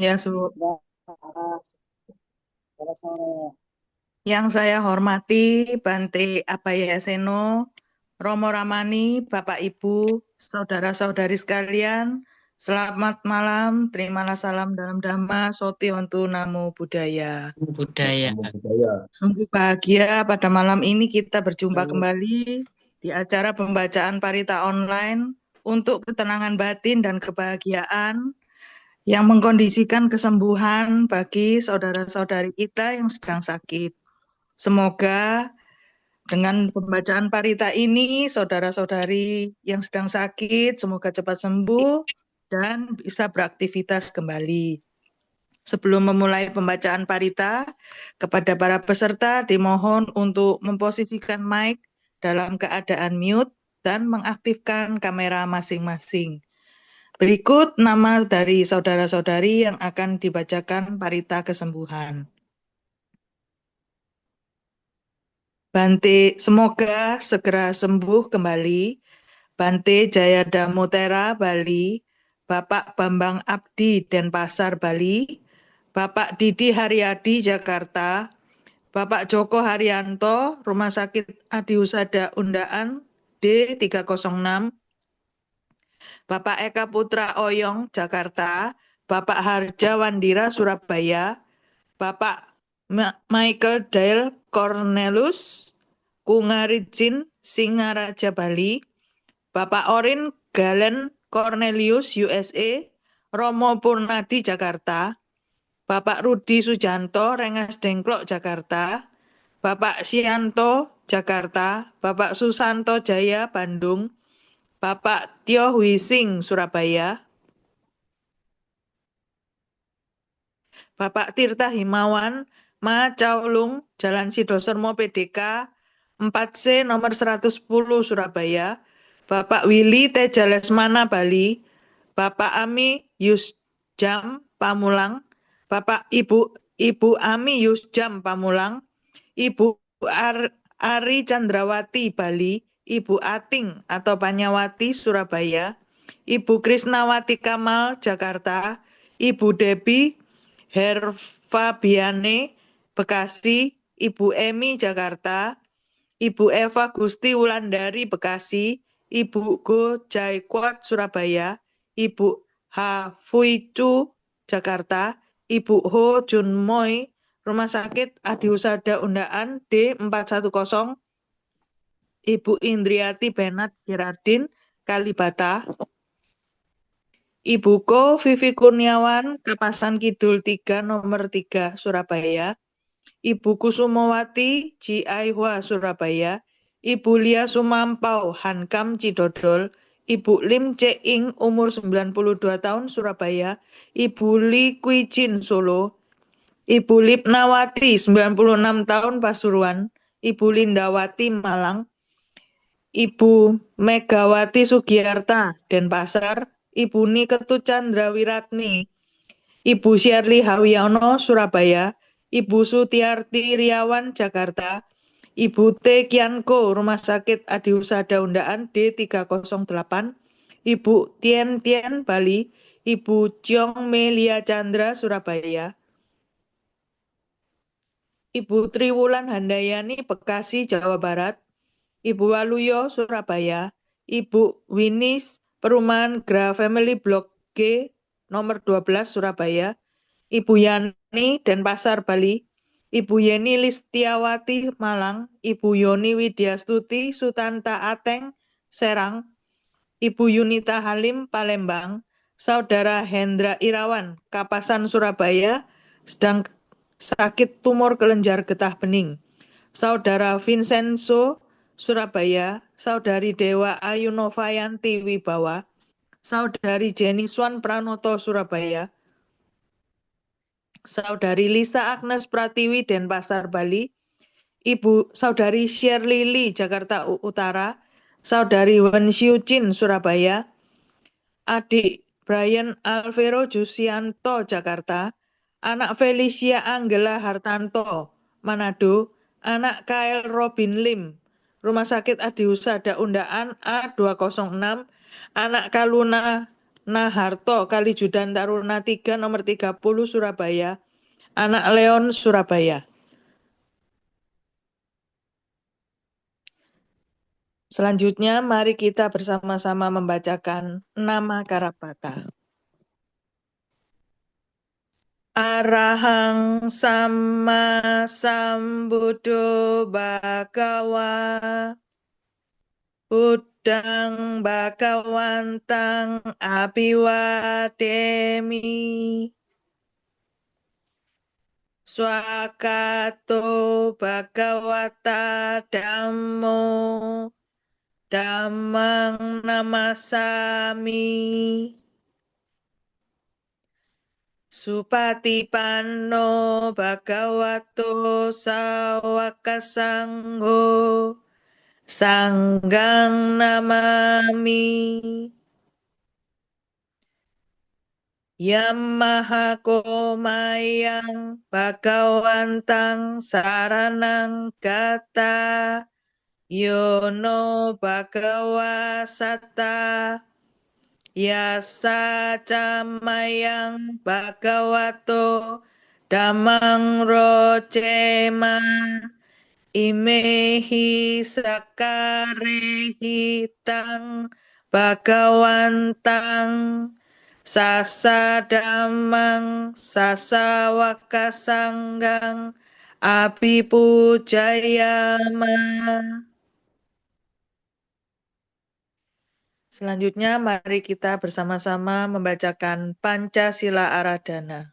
Ya, Su. Selamat sore. Yang saya hormati Bante Abhayaseno, Romo Ramani, Bapak Ibu, saudara-saudari sekalian, selamat malam, terimalah salam dalam Dhamma, Sotiwantu Namo Buddhaya. Budaya. Namo Buddhaya. Sungguh bahagia pada malam ini kita berjumpa kembali di acara pembacaan Parita Online untuk ketenangan batin dan kebahagiaan yang mengkondisikan kesembuhan bagi saudara-saudari kita yang sedang sakit. Semoga dengan pembacaan parita ini, saudara-saudari yang sedang sakit, semoga cepat sembuh dan bisa beraktivitas kembali. Sebelum memulai pembacaan parita, kepada para peserta dimohon untuk memposisikan mic dalam keadaan mute dan mengaktifkan kamera masing-masing. Berikut nama dari saudara-saudari yang akan dibacakan parita kesembuhan. Bante, semoga segera sembuh kembali. Bante Jayada Mutera, Bali. Bapak Bambang Abdi, Denpasar, Bali. Bapak Didi Haryadi, Jakarta. Bapak Joko Haryanto, Rumah Sakit Adi Husada Undaan, D306. Bapak Eka Putra Oyong, Jakarta. Bapak Harja Wandira, Surabaya. Bapak Michael Dale Cornelius, Kungarijin, Singaraja, Bali. Bapak Orin Galen Cornelius, USA. Romo Purnadi, Jakarta. Bapak Rudi Sujanto, Rengas Dengklok, Jakarta. Bapak Sianto, Jakarta. Bapak Susanto Jaya, Bandung. Bapak Tio Huising, Surabaya. Bapak Tirta Himawan, Ma Caulung, Jalan Sidosermo PDK, 4C nomor 110 Surabaya. Bapak Willy Teja Lesmana, Bali. Bapak Ami Yusjam, Pamulang. Bapak Ibu Ami Yusjam, Pamulang. Ibu Ari Chandrawati, Bali. Ibu Ating atau Panyawati, Surabaya. Ibu Krisnawati Kamal, Jakarta. Ibu Debbie Herfabiane, Bekasi. Ibu Emi, Jakarta. Ibu Eva Gusti Wulandari, Bekasi. Ibu Go Jaikwat, Surabaya. Ibu H. Fuicu, Jakarta. Ibu Ho Junmoy, Rumah Sakit Adi Husada Undaan, D410. Ibu Indriati Benat Gerardin, Kalibata. Ibu Ko Vivi Kurniawan, Kapasan Kidul 3 nomor 3 Surabaya. Ibu Kusumawati Ji Aihwa, Surabaya. Ibu Lia Sumampau Hankam Cidodol. Ibu Lim Ceing umur 92 tahun, Surabaya. Ibu Li Kuijin, Solo. Ibu Lipnawati 96 tahun, Pasuruan. Ibu Lindawati Malang. Ibu Megawati Sugiarta, Denpasar. Ibu Niketu Candrawiratni. Ibu Syarli Hawiono, Surabaya. Ibu Sutiarti Riawan, Jakarta. Ibu T. Kianko, Rumah Sakit Adi Husada Undaan, D308. Ibu Tien Tien, Bali. Ibu Ciong Melia Chandra, Surabaya. Ibu Triwulan Handayani, Bekasi, Jawa Barat. Ibu Waluyo, Surabaya. Ibu Winis, Perumahan Gra Family Blok G, nomor 12, Surabaya. Ibu Yani, Denpasar, Bali. Ibu Yeni Listiawati, Malang. Ibu Yoni Widyastuti Sutanta Ateng, Serang. Ibu Yunita Halim, Palembang. Saudara Hendra Irawan, Kapasan, Surabaya, sedang sakit tumor kelenjar getah bening. Saudara Vincenzo, Surabaya. Saudari Dewa Ayu Novayanti Wibawa. Saudari Jenny Swan Pranoto, Surabaya. Saudari Lisa Agnes Pratiwi, Denpasar, Bali. Ibu Saudari Shirley Lee, Jakarta Utara. Saudari Wen Xiu Chin, Surabaya. Adik Brian Alvero Jusianto, Jakarta. Anak Felicia Anggela Hartanto, Manado. Anak Kyle Robin Lim, Rumah Sakit Adi Husada Undaan, A206. Anak Kaluna Naharto Kalijudan Taruna 3 nomor 30 Surabaya. Anak Leon Surabaya. Selanjutnya mari kita bersama-sama membacakan nama Karabaka. Arahang Sama Sambuddho Bhagawa Udang Bhagawantang Abhiwademi Swakato Bhagawata Dhammo Dhammang Namasami Supatipanno Bhagavato Sawaka Sangho Sanggang Namami Yamaha Komayang Bhagawantang Saranang Gata Yono Bhagawa Satta Yasa Camayang Bhagavato Damang Rocema Imehi Sakarehitang Bhagawantang Sasadamang Sasawakasanggang Abhipujayama. Selanjutnya mari kita bersama-sama membacakan Pancasila Aradhana.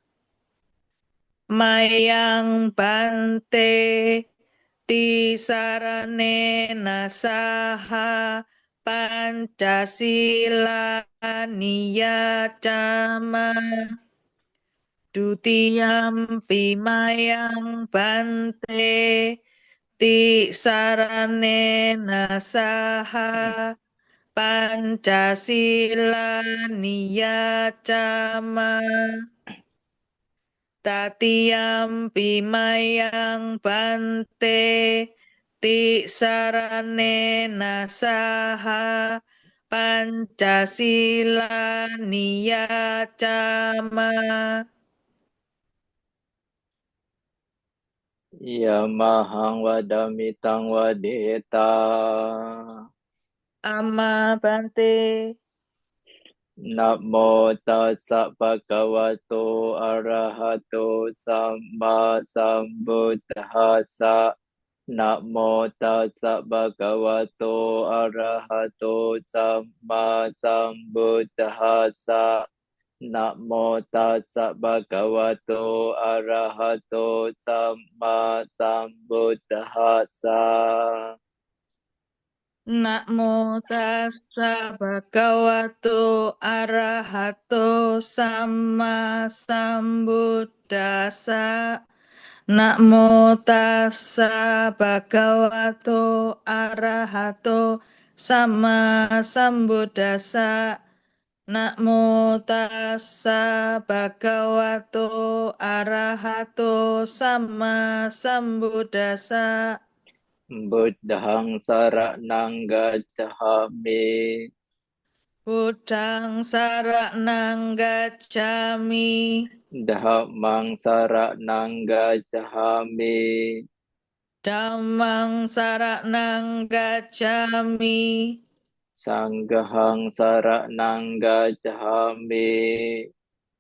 Mayang Bante Tisarane Nasaha Pancasila Niyacama Dutiyampi Mayang Bante Tisarane Nasaha Pancasila Niyacama Tatiyampi Mayang Bante Tisarane Nasaha Pancasila Niyacama Yamahang wadamitang wadita. Amma Bante. Namo tassa bhagavato arahato samma sambuddhassa. Namo tassa bhagavato arahato samma sambuddhassa. Namo tassa bhagavato arahato samma sambuddhassa. Namo tassa bhagavato arahato samma sambuddhassa. Namo tassa bhagavato arahato samma sambuddhassa. Namo tassa bhagavato arahato samma sambuddhassa. Buddhang saranang gacchami. Buddhang saranang gacchami. Dhammang saranang gacchami. Dhammang saranang gacchami. Sanghang saranang gacchami.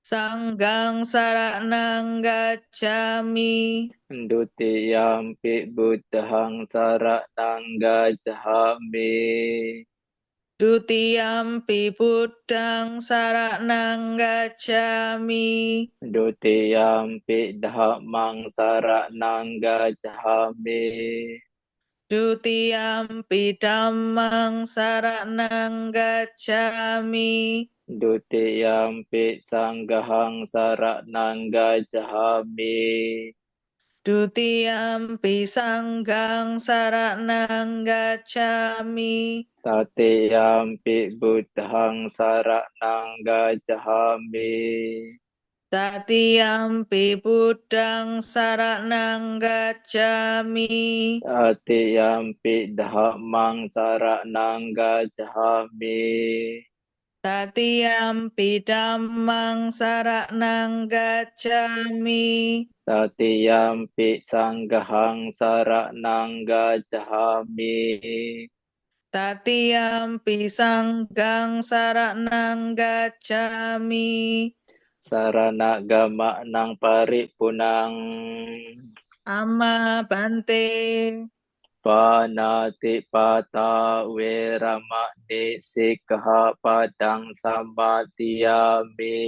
Sanghang saranang gacchami. Dutiyampi buddhang saranang gacchami. Dutiyampi buddhang saranang gacchami. Dutiyampi dhammang saranang gacchami. Dutiyampi dhammang saranang gacchami. Dutiyampi sanghang saranang gacchami. Dutiyampi sanghang saranang gacchami. Tatiyampi buddhang saranang gacchami. Tatiyampi buddhang saranang gacchami. Tatiyampi dhammang saranang gacchami. Tatiyampi dhammang saranang gacchami. Tatiyampi sanghang saranang gacchami. Tatiyampi sanghang saranang gacchami. Sarana gama nang paripunang. Amma bante. Panatipata weramani sikkhapadang samadhiyami.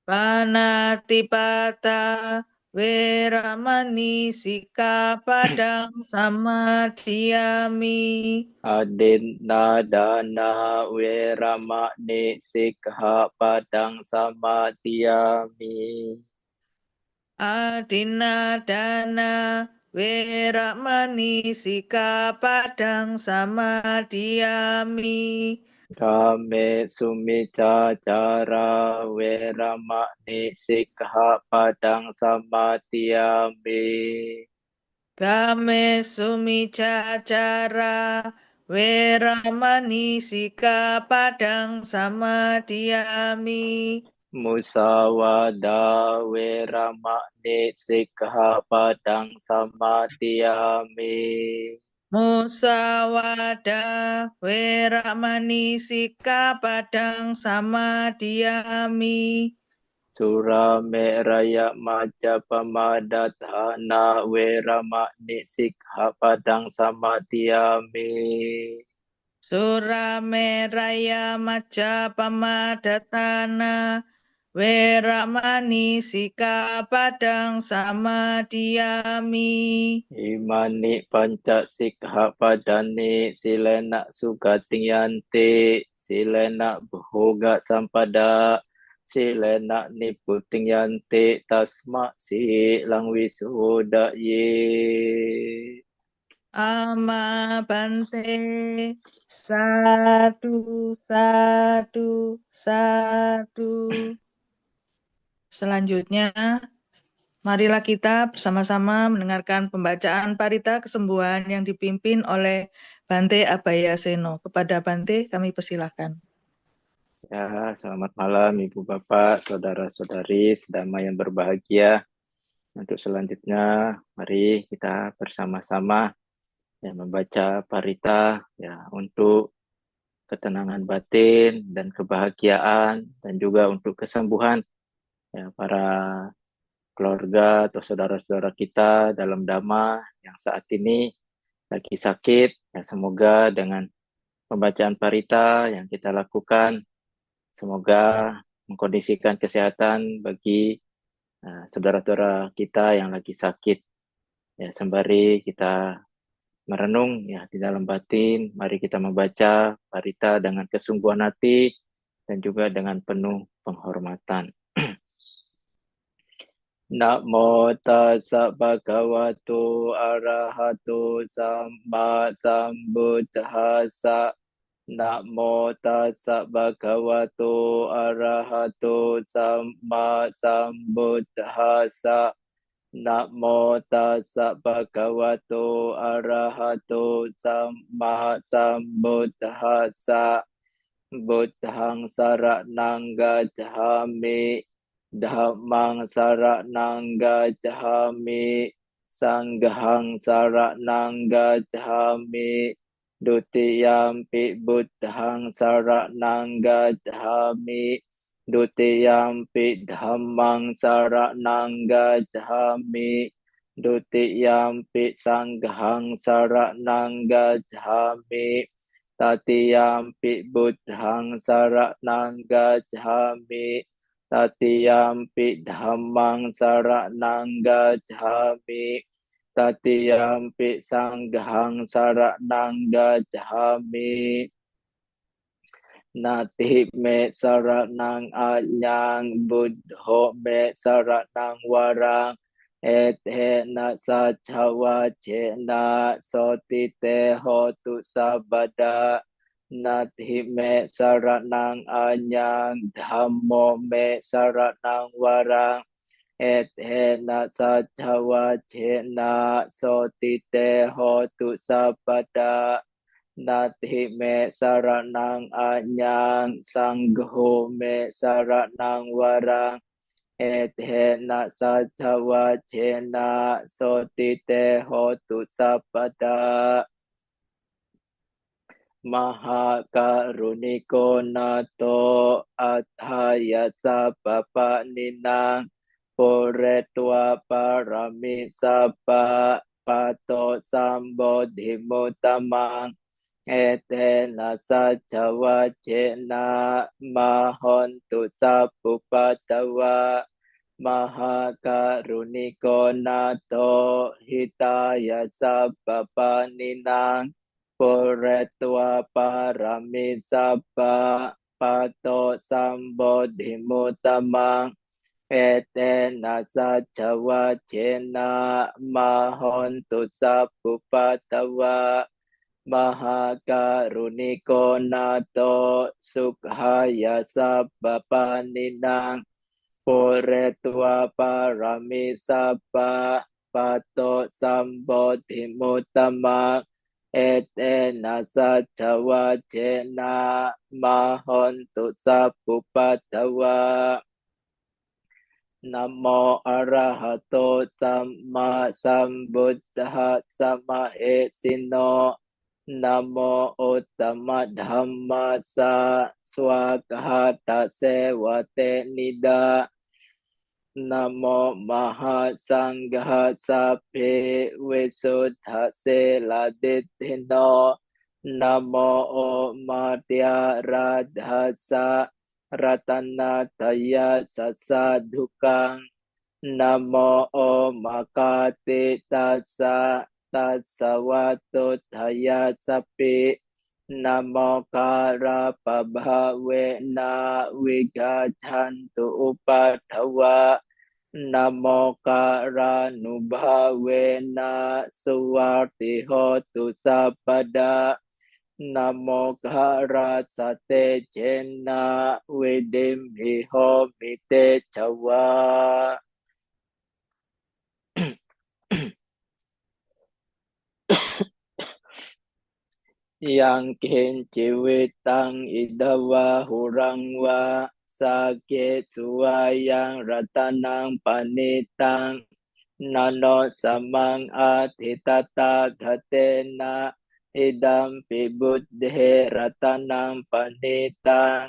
Panatipata weramani sikkhapadang samadhiyami. Adinadana weramani sikkhapadang samadhiyami. Adinadana weramani sikkhapadang samadhiyami. Kame sumicacara weramani sikkhapadang samadhiyami. Game sumicacara weramani sikkhapadang samadhiyami. Musawada weramani sikkhapadang samadhiyami. Musawada weramani sikkhapadang samadhiyami. Surameraya majapamadatthana weramani sikkhapadang samadhiyami. Surameraya majapamadatthana weramani sikkhapadang samadhiyami. Imani panca sikkhapadani silena sugating yanti silena bhoga sampada silena niputing yanti tasma silang wisudaye. Amma bante. Satu, satu, satu. Selanjutnya, marilah kita bersama-sama mendengarkan pembacaan Parita Kesembuhan yang dipimpin oleh Bante Abhayaseno. Kepada Bante, kami persilahkan. Ya, selamat malam Ibu Bapak, Saudara-saudari, sedama yang berbahagia. Untuk selanjutnya, mari kita bersama-sama ya, membaca Parita ya, untuk ketenangan batin dan kebahagiaan dan juga untuk kesembuhan ya, para keluarga atau saudara-saudara kita dalam Dhamma yang saat ini lagi sakit. Ya, semoga dengan pembacaan Parita yang kita lakukan, semoga mengkondisikan kesehatan bagi saudara-saudara kita yang lagi sakit. Ya, sembari kita merenung ya di dalam batin, mari kita membaca Parita dengan kesungguhan hati dan juga dengan penuh penghormatan. Namo tassa bhagavato arahato samma sambuddhassa. Namo tassa bhagavato arahato samma sambuddhassa. Namo tassa bhagavato arahato samma sambuddhassa. Buddhang saranang gacchami. Dhammang saranang gacchami. Sanghang saranang gacchami. Dutiyampi buddhang saranang gacchami. Dutiyampi dhammang saranang gacchami. Dutiyampi sanghang saranang gacchami. Tatiyampi buddhang saranang gacchami. Tatiyampi dhammang saranang gacchami. Tatiyampi sanghang saranang gacchami. Nati me saranang anyang buddho me saranang warang. Ethena sacawa cena sotite hotu sabada. Nati me saranang anyang dhammo me saranang warang. Ethena sacawa cena sotite hotu sabada. นาทิเมสารนังอัญญังสังโฆเมสารนังวรังเอเทนะสัจวะเชนะโสติเตโหตุสัพพดา มหาการุณิโกนาโตอัฏฐายาสัพพปะนินังปุเรตวะปารมิสัพพะปะโตสัมโบธิมุตตมังเอเตนะสัจวะเจนะมหนตุสัพพุปัตตวะมหาการุณิโกนาโตหิตายาสัพพปะนินังปุเรตวะปารมิสัพพะปะโตสัมโบธิมุตตมังเอเตนะสัจวะเจนะมหนตุสัพพุปัตตวะมหาการุณิโกนาโตสุขายาสัพพปานินังปุเรตวะปารมิสัพพะปะโตสัมโบธิมุตตมังเอเตนะสัจวะเจนะมหนตุสัพพุปัตตวะนะโมอะระหะโตสัมมาสัมพุทธัสสะมะเอสิโนนะโมอุตตมะธัมมัสสะสวากขาตะเสวะเตนิดานะโมมหาสังฆัสสะเพวิสุทธัสเสลาดิทิโนนะโมโอมาตยาราธัสสะรัตนาตยาสัสสะทุกังนะโมโอมากาติตัสสะตัสสะวะโตุทยาสัพพินะโมการะปะภะเวนะวิกาชันตุอุปัฏฐวะนะโมการานุภาเวนะสุวัติโหตุสัพพดานะโมการาสเตเจนะวิดิมหิโหมิเตชวา ยังเกณจิวิตังอิดวะหุรังวะสาเกสุวายังรัตนังปณิตังนาโนสมังอาทิตตาคเตนะอิดัมปิบุตเดรัตนังปณิตัง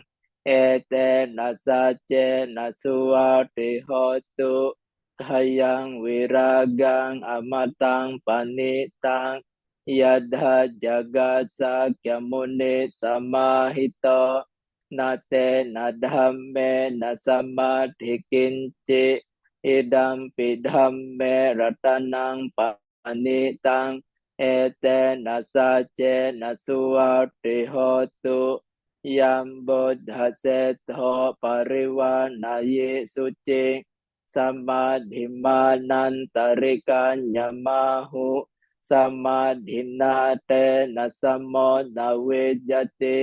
เอเตนะสัจเจนะสุวัติโหตุขยังวิรากังอมตังปณิตังยะถาจักกัสสะกมุนิสมาหิโตนาเตนะธัมเมนะสัมมาทิกินจิอิดัมปิธัมเมรัตนังปานิตังเอเตนะสัจเจนะสุวัติโหตุยัมบุทธัสเสโทปริวานายิสุจิสัมมาทิมานันตริกัญญมาหุสัมมาทินนาเตนะสัมโมนาเวจติ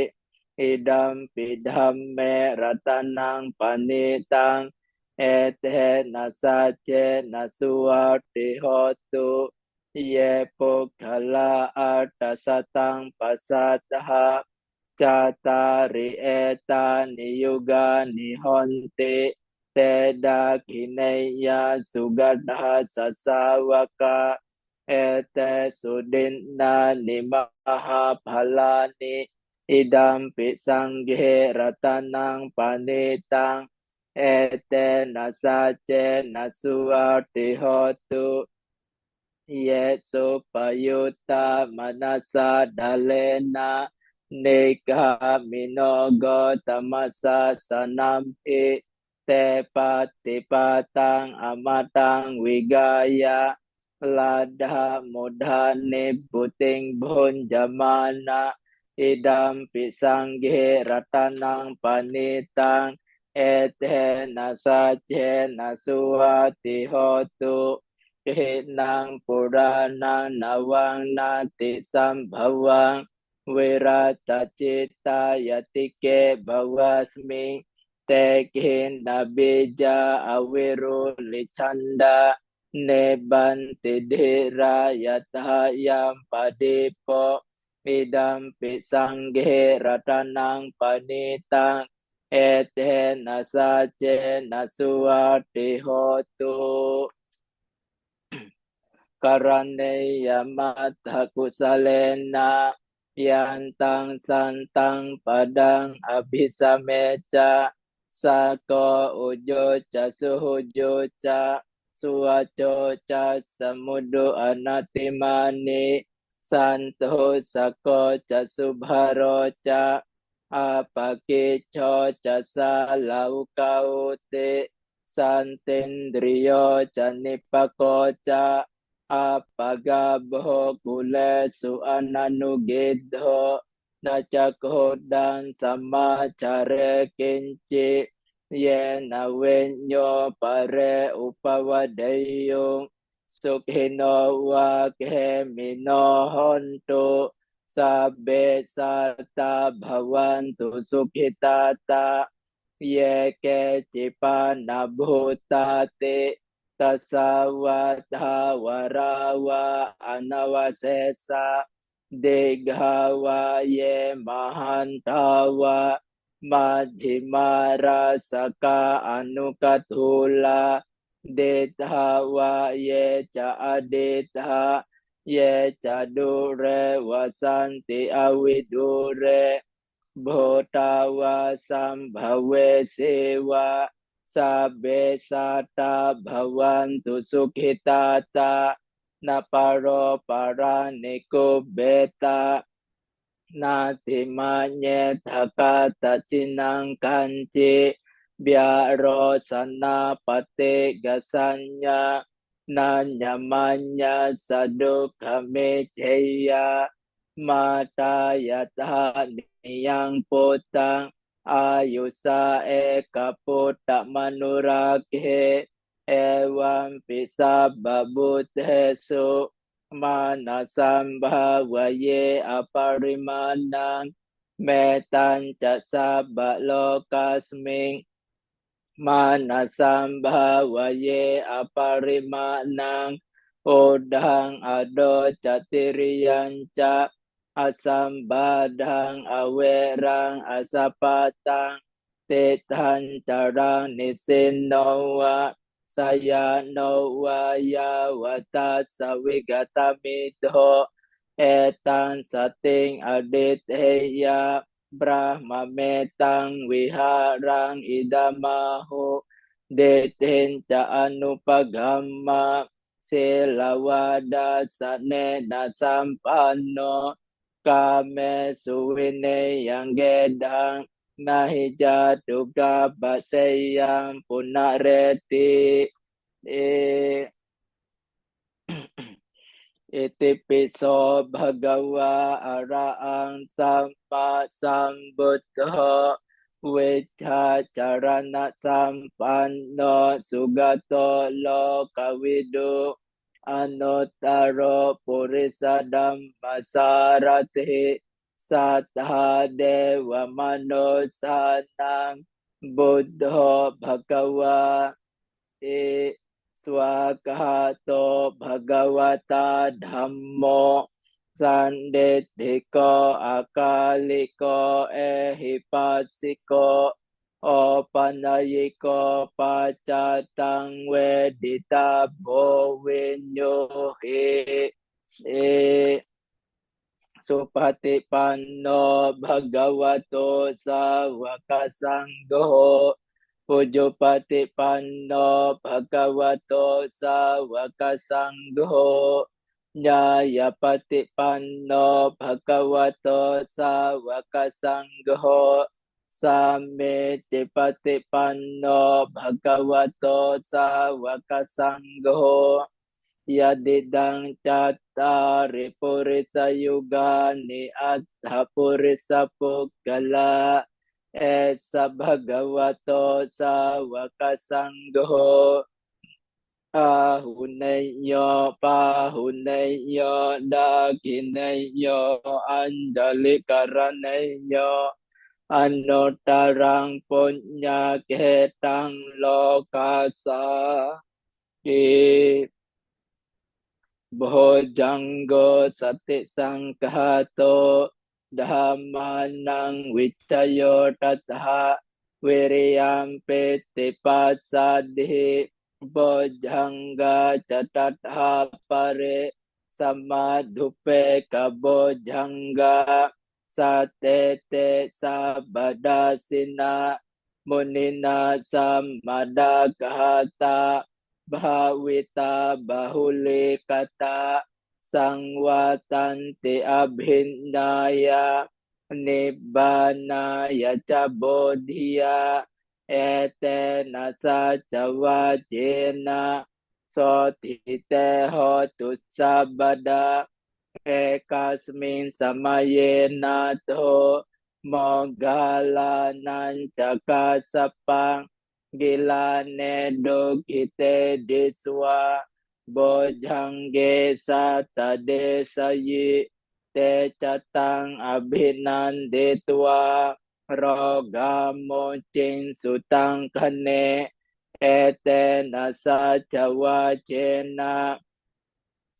อิดัมปิธัมเมรัตนังปณิตังเอเตนะสัจเจนะสุวัติโหตุเยปุคขลาอัตตสตังปัสสัทธะจาตาริเอตานิยุกานิหนติเตดาคิเนยาสุกัดหาสัสสาวกาเอเตสุดินนานิมหาภลานิอิดัมปิสังเกรัตนังปานิตังเอเตนะสัจเจนะสุวัติโหตุเยสุปยุตตามนัสสะดาเลนะเนกามิโนโกตมัสสะสนัมปิเตปฏิปาตังอมตังวิกายะลาดามุดานิปุติงบุญจมานะอิดัมปิสังเกรัตนังปณิตังเอเตนะสัจเจนะสุวัติโหตุหินังปุรานังนวังนาติสัมภวังเวราตจิตตายติเกภวสมิงเตกินนาบิจาอเวรุลิชันดาเนบันติเดรายตายามปฏิโป อิดัมปิสังเฆรัตนังปณิตังเอเตนะสัจเจนะสุวัตติโหตุกรณียมัตถกุสเลนะยันตังสันตังปดังอภิสเมจะสะโกอุโยจะสุหุโยจะสุวโจจะสมุดุอนัตติมานิสันโตสะโกจะสุภโรจะอาปะกิจโชจะสาลาอุกาอุติสันตินดริโยจะนิปโกจะapagabho kulesu ananugidho nacakodan samacare kinci yena wenyo pare upawadayo sukhino wa kemino hontu sabbe sata bhavantu sukhitata ye ke cipana bhutate tasawata warawa anawasesa deghawa ye mahantawa majhimara saka anukatula dethawa ye ca adetha ye ca dure wasanti avidure bhotawa sambhave sewa sabbe sata bhavantu sukhitata naparo paraniko beta nati manye thakata cinang kanci biaro sana pate gasanya nanyamanya sadukha mecheya mata yatha niyang potang ayusa eka puta manurake evam pisa babudhesu manasambhavaye aparimanang metan casaba lokasming manasambhavaye aparimanang udang ado catiriyanca asambadang awerang asapatang tetan carang nisinowa sayanowa yawata sawigatamidho etan sating aditeya brahma metang wiharang idamahu detin ca anupagamma silawada sane nasampanno kame suwine yang gedang nahi jatuka baseyang punareti iti piso bhagawa araang samma sambuddho Wecha carana sampanno sugato lokawidu anotaro purisa dhammasarati sattha dewa manosanang buddho bhagawa swakato bhagavata dhammo sandetiko akaliko ehipasiko opanayiko pacatang wedita bovinyohi supatipanno bhagavato sawakasangho pujupatipanno bhagavato sawakasangho Nyayapatipanno bhagavato sawakasangho Samitipatipanno bhagavato sawakasangho Yadidang cattari purisa yugani attha purisa puggala Esa bhagavato sawakasangho Ahuneyo pahuneyo dakineyo anjalikaraneyo anotarang punya ketang lokasa di Bojanggo sati sangkahato dhammanang vicayo tatha wiriyam peti pasadhi bojangga catatha pare samadhupe kabojangga satete sabadasina munina samadakahata Bhavita bahule kata sangwatanti abhinaya nibbanaya ca bodhiya etena saca wajena sotite hotu sabada ekasmin samayena to mogalanan cakasapang Gilane dogite diswa bojangge satade sayi te catang abhinandetwa roga mocing sutang kane ete nasa jawa jena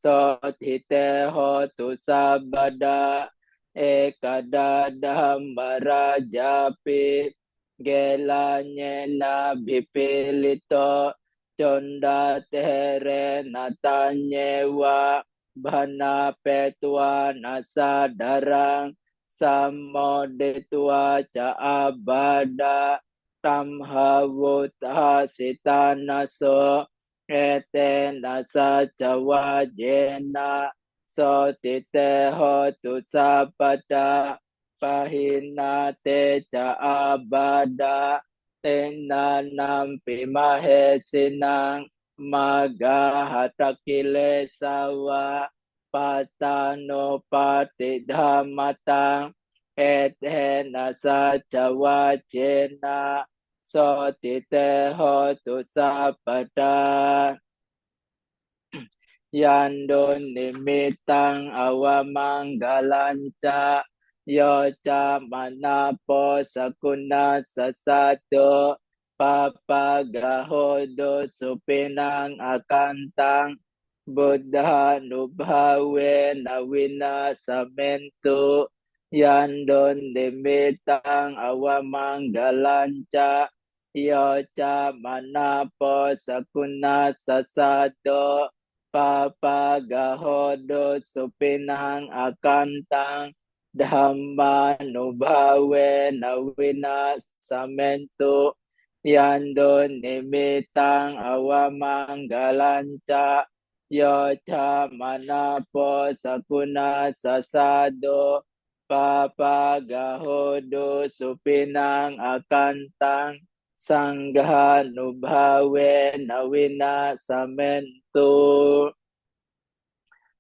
sotite hotu sabada ekada dhambara japi gelanyena bipilito conda tere natanyewa bhana petwa nasadarang samodetwa ca abada tamhavutha sitanaso ete nasa jawajena sotite hotu sapada Pahina te ca abada tena nampi mahesinang maga hatakile sawa patano pati dhamatang etena saca wajena sotite hotu sapada yandon nimitang awamanggalanca Yoca manapo sakuna sasado papagahodo supinang akantang Buddha nubhawe nawina samentu yandon dimitang awamanggalanca Yoca manapo sakuna sasado papagahodo supinang akantang Dhamma nubhawe nawina samentu yando nimitang awamanggalanca yoca manapo sakuna sasado papagahodo supinang akantang sangha nubhawe nawina samentu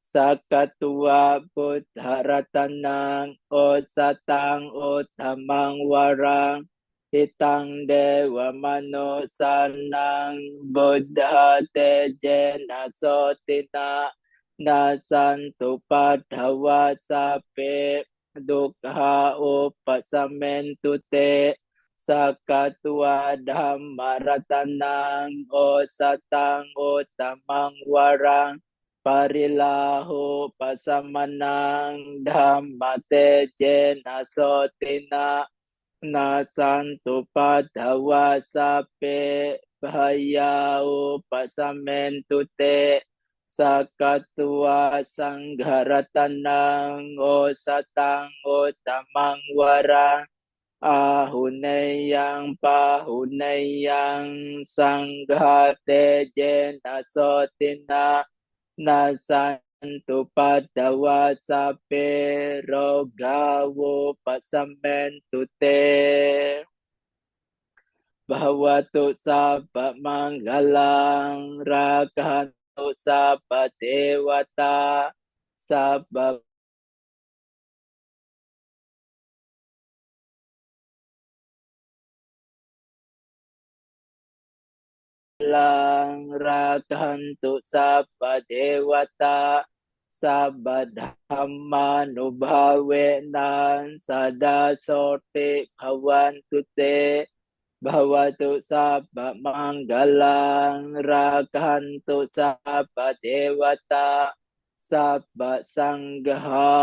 Sakatwa buddharatanang otsatang uttamang warang hitang dewa manusanang buddha tejena sotina nasantu padhawa sape dukha upasamentu te Sakatwa dhammaratanang osatang uttamang warang Parilahu pasamanang dhammate jena sotina nasantu padhawa sape bhayau pasamentu te sakatwa sangharatanang osatang uttamang warang ahuneyang pahuneyang sanghate jena sotina nasantu padawa sape rogawo pasamentu te bahwatu sabba manggalang rakantu sabba dewata sabba lang rakantu sabba dewata sabba dhamma nubhawe nan sada sote bhavantu te bhavatu sabba manggalang rakantu sabba dewata sabba sanghano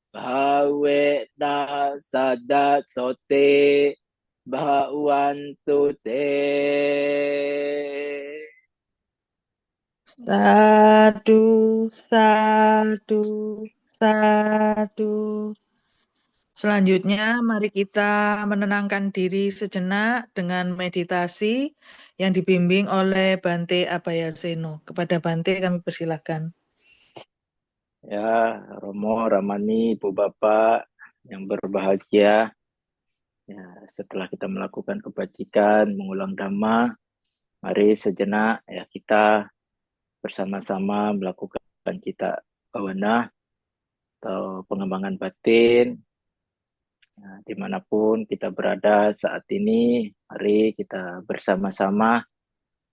bhawe na sadat sote bhawantu te. Sadu, sadu, sadu. Selanjutnya, mari kita menenangkan diri sejenak dengan meditasi yang dibimbing oleh Bante Abhayaseno. Kepada Bante kami persilahkan. Ya, Romo, Ramani, Ibu Bapak yang berbahagia, ya, setelah kita melakukan kebajikan, mengulang dhamma, mari sejenak ya kita bersama-sama melakukan kita bawana atau pengembangan batin. Nah, dimanapun kita berada saat ini, mari kita bersama-sama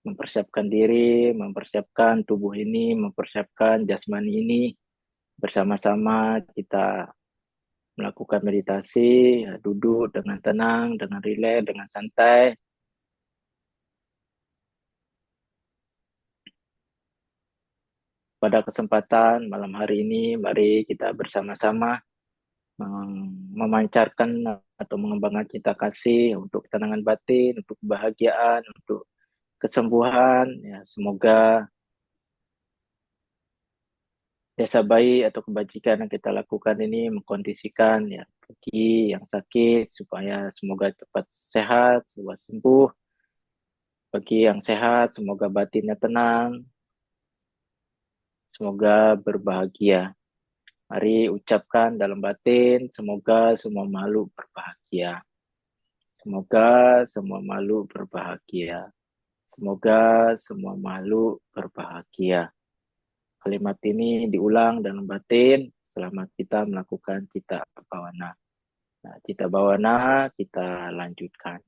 mempersiapkan diri, mempersiapkan tubuh ini, mempersiapkan jasmani ini. Bersama-sama kita melakukan meditasi, ya, duduk dengan tenang, dengan rileks, dengan santai. Pada kesempatan malam hari ini, mari kita bersama-sama memancarkan atau mengembangkan cita kasih untuk ketenangan batin, untuk kebahagiaan, untuk kesembuhan. Ya, semoga jasa baik atau kebajikan yang kita lakukan ini mengkondisikan ya bagi yang sakit supaya semoga cepat sehat, cepat sembuh. Bagi yang sehat, semoga batinnya tenang, semoga berbahagia. Mari ucapkan dalam batin, semoga semua makhluk berbahagia. Semoga semua makhluk berbahagia. Semoga semua makhluk berbahagia. Kalimat ini diulang dalam batin selama kita melakukan cita bawana. Nah, cita bawana kita lanjutkan.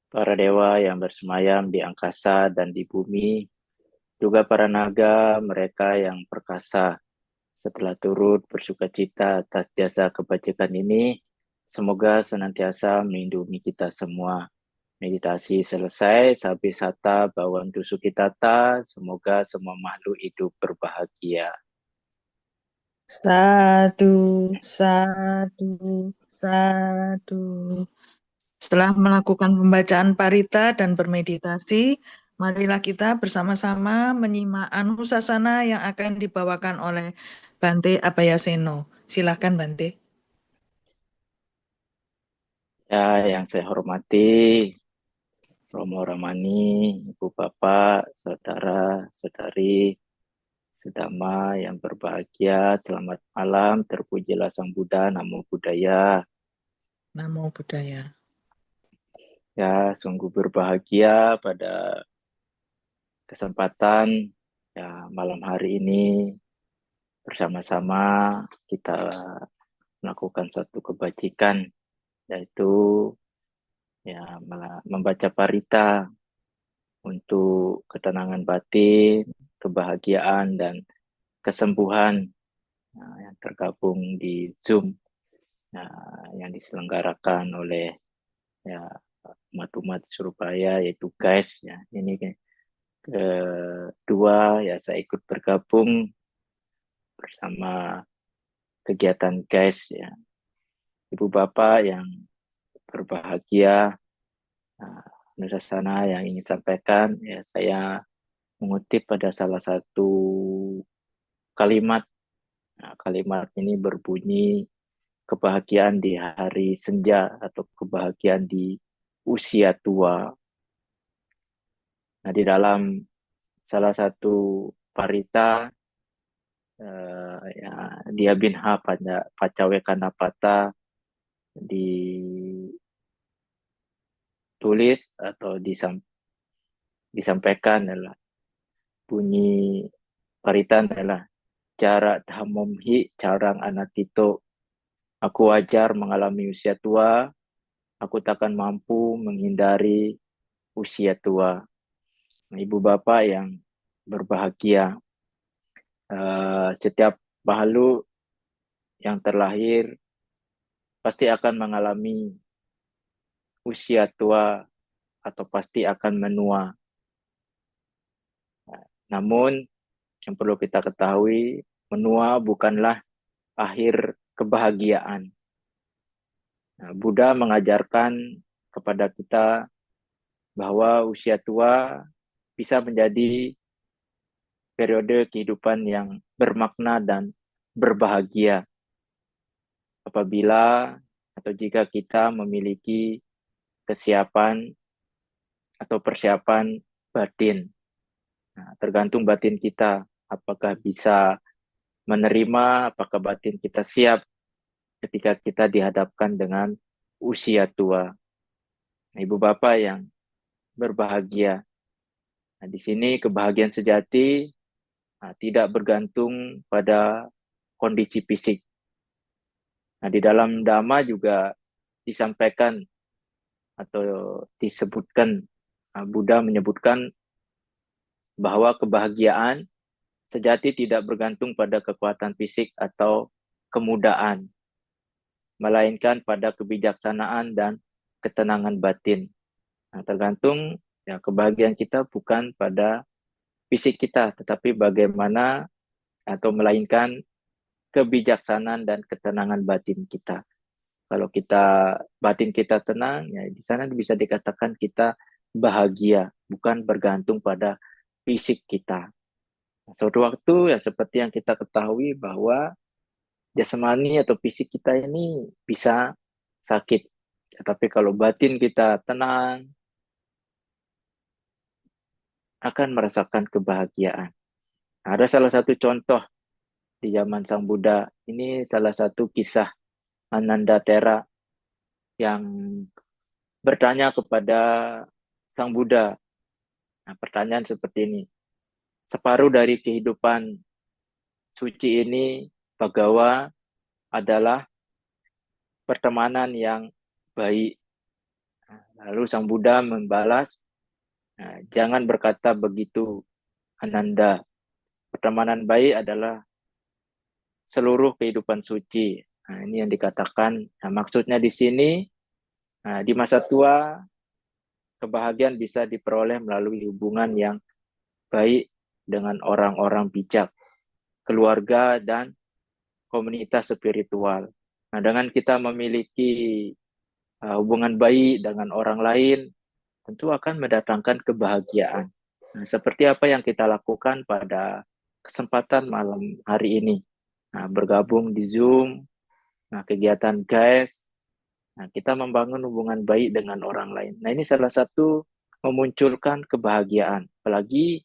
Para dewa yang bersemayam di angkasa dan di bumi, juga para naga mereka yang perkasa, setelah turut bersukacita atas jasa kebajikan ini, semoga senantiasa melindungi kita semua. Meditasi selesai, habis hatta bawantu sukitata, semoga semua makhluk hidup berbahagia. Sadu, sadu, sadu. Setelah melakukan pembacaan parita dan bermeditasi, marilah kita bersama-sama menyimak anusasana yang akan dibawakan oleh Bante Abhayaseno. Silakan Bante. Ya, yang saya hormati, Romo Ramani, Ibu Bapak, Saudara, Saudari, sedama yang berbahagia, selamat malam, terpujilah Sang Buddha, Namo Buddhaya. Namo Buddhaya. Ya, sungguh berbahagia pada kesempatan ya malam hari ini bersama-sama kita melakukan satu kebajikan, yaitu ya membaca parita untuk ketenangan batin, kebahagiaan, dan kesembuhan yang tergabung di Zoom yang diselenggarakan oleh ya umat-umat Surabaya, yaitu guys ya. Ini kedua ya, saya ikut bergabung bersama kegiatan guys ya. Ibu Bapak yang berbahagia, Nusasana yang ingin sampaikan ya, saya mengutip pada salah satu kalimat. Kalimat ini berbunyi, kebahagiaan di hari senja atau kebahagiaan di usia tua. Nah, di dalam salah satu parita ya, dia binha pada pacawe kanapata ditulis atau disampaikan adalah bunyi parita adalah cara dhamomhi carang anatito. Aku wajar mengalami usia tua, aku takkan mampu menghindari usia tua. Ibu bapak yang berbahagia, setiap bahalu yang terlahir pasti akan mengalami usia tua atau pasti akan menua. Namun yang perlu kita ketahui, menua bukanlah akhir kebahagiaan. Buddha mengajarkan kepada kita bahwa usia tua bisa menjadi periode kehidupan yang bermakna dan berbahagia apabila atau jika kita memiliki kesiapan atau persiapan batin. Tergantung batin kita, apakah bisa menerima, apakah batin kita siap ketika kita dihadapkan dengan usia tua. Ibu bapak yang berbahagia, di sini kebahagiaan sejati tidak bergantung pada kondisi fisik. Di dalam Dhamma juga disampaikan atau disebutkan, Buddha menyebutkan bahwa kebahagiaan sejati tidak bergantung pada kekuatan fisik atau kemudaan, melainkan pada kebijaksanaan dan ketenangan batin. Tergantung ya, kebahagiaan kita bukan pada fisik kita, tetapi bagaimana atau melainkan kebijaksanaan dan ketenangan batin kita. Kalau batin kita tenang, ya di sana bisa dikatakan kita bahagia, bukan bergantung pada fisik kita. Suatu waktu ya seperti yang kita ketahui bahwa jasmani atau fisik kita ini bisa sakit. Tapi kalau batin kita tenang, akan merasakan kebahagiaan. Ada salah satu contoh di zaman Sang Buddha. Ini salah satu kisah Ananda Thera yang bertanya kepada Sang Buddha. Pertanyaan seperti ini. Separuh dari kehidupan suci ini, Bhagawa, adalah pertemanan yang baik. Lalu Sang Buddha membalas, jangan berkata begitu, Ananda. Pertemanan baik adalah seluruh kehidupan suci. Ini yang dikatakan. Maksudnya di sini, di masa tua, kebahagiaan bisa diperoleh melalui hubungan yang baik dengan orang-orang bijak, keluarga, dan komunitas spiritual. Dengan kita memiliki hubungan baik dengan orang lain, tentu akan mendatangkan kebahagiaan. Seperti apa yang kita lakukan pada kesempatan malam hari ini. Bergabung di Zoom, kegiatan guys, kita membangun hubungan baik dengan orang lain. Ini salah satu memunculkan kebahagiaan. Apalagi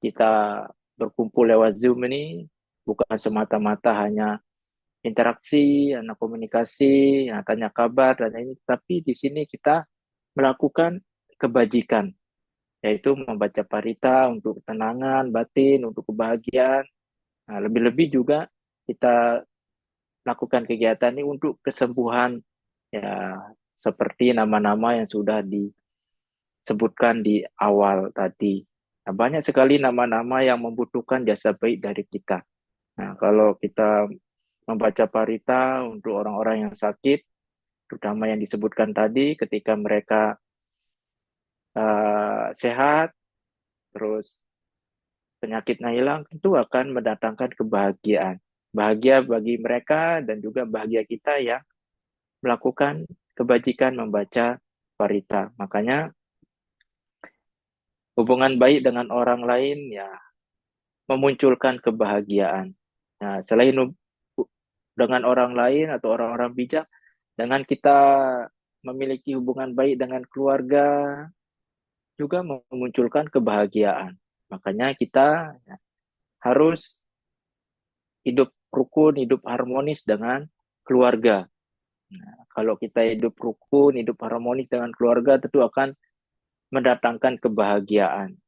kita berkumpul lewat Zoom ini bukan semata-mata hanya interaksi, komunikasi, tanya kabar dan ini, tapi di sini kita melakukan kebajikan, yaitu membaca parita untuk ketenangan batin, untuk kebahagiaan. Lebih-lebih juga kita lakukan kegiatan ini untuk kesembuhan, ya seperti nama-nama yang sudah sebutkan di awal tadi. Nah, banyak sekali nama-nama yang membutuhkan jasa baik dari kita. Nah, kalau kita membaca parita untuk orang-orang yang sakit, terutama yang disebutkan tadi, ketika mereka sehat, terus penyakitnya hilang, itu akan mendatangkan kebahagiaan. Bahagia bagi mereka dan juga bahagia kita yang melakukan kebajikan membaca parita. Makanya hubungan baik dengan orang lain ya memunculkan kebahagiaan. Nah, selain dengan orang lain atau orang-orang bijak, dengan kita memiliki hubungan baik dengan keluarga juga memunculkan kebahagiaan. Makanya kita harus hidup rukun, hidup harmonis dengan keluarga. Nah, kalau kita hidup rukun, hidup harmonis dengan keluarga, tentu akan mendatangkan kebahagiaan.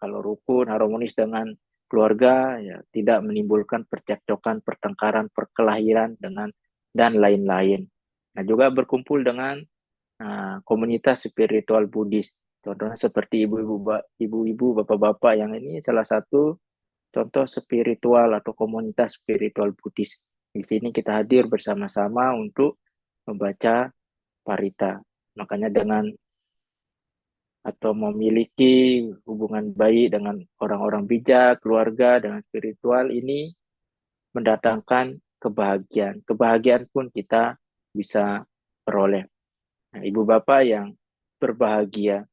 Kalau rukun, harmonis dengan keluarga, ya tidak menimbulkan percekcokan, pertengkaran, perkelahian dengan dan lain-lain. Nah, juga berkumpul dengan komunitas spiritual Buddhis. Contohnya seperti ibu-ibu, bapak-bapak yang ini salah satu contoh spiritual atau komunitas spiritual Buddhis. Di sini kita hadir bersama-sama untuk membaca parita. Makanya dengan atau memiliki hubungan baik dengan orang-orang bijak, keluarga, dengan spiritual ini mendatangkan kebahagiaan. Kebahagiaan pun kita bisa peroleh. Nah, ibu bapak yang berbahagia,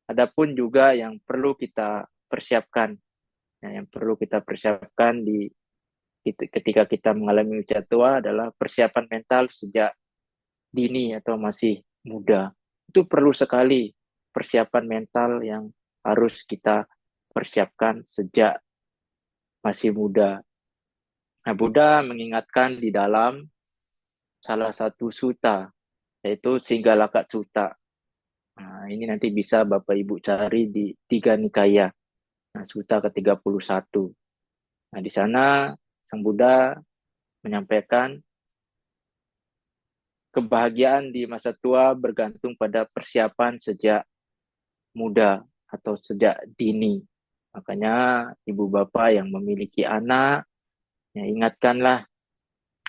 adapun juga yang perlu kita persiapkan. Nah, yang perlu kita persiapkan ketika kita mengalami usia tua adalah persiapan mental sejak dini atau masih muda. Itu perlu sekali persiapan mental yang harus kita persiapkan sejak masih muda. Nah, Buddha mengingatkan di dalam salah satu sutta, yaitu Singgalaka Sutta. Nah, ini nanti bisa Bapak Ibu cari di Tiga Nikaya, sutta ke-31. Nah, di sana Sang Buddha menyampaikan kebahagiaan di masa tua bergantung pada persiapan sejak muda atau sejak dini. Makanya ibu bapak yang memiliki anak, ya ingatkanlah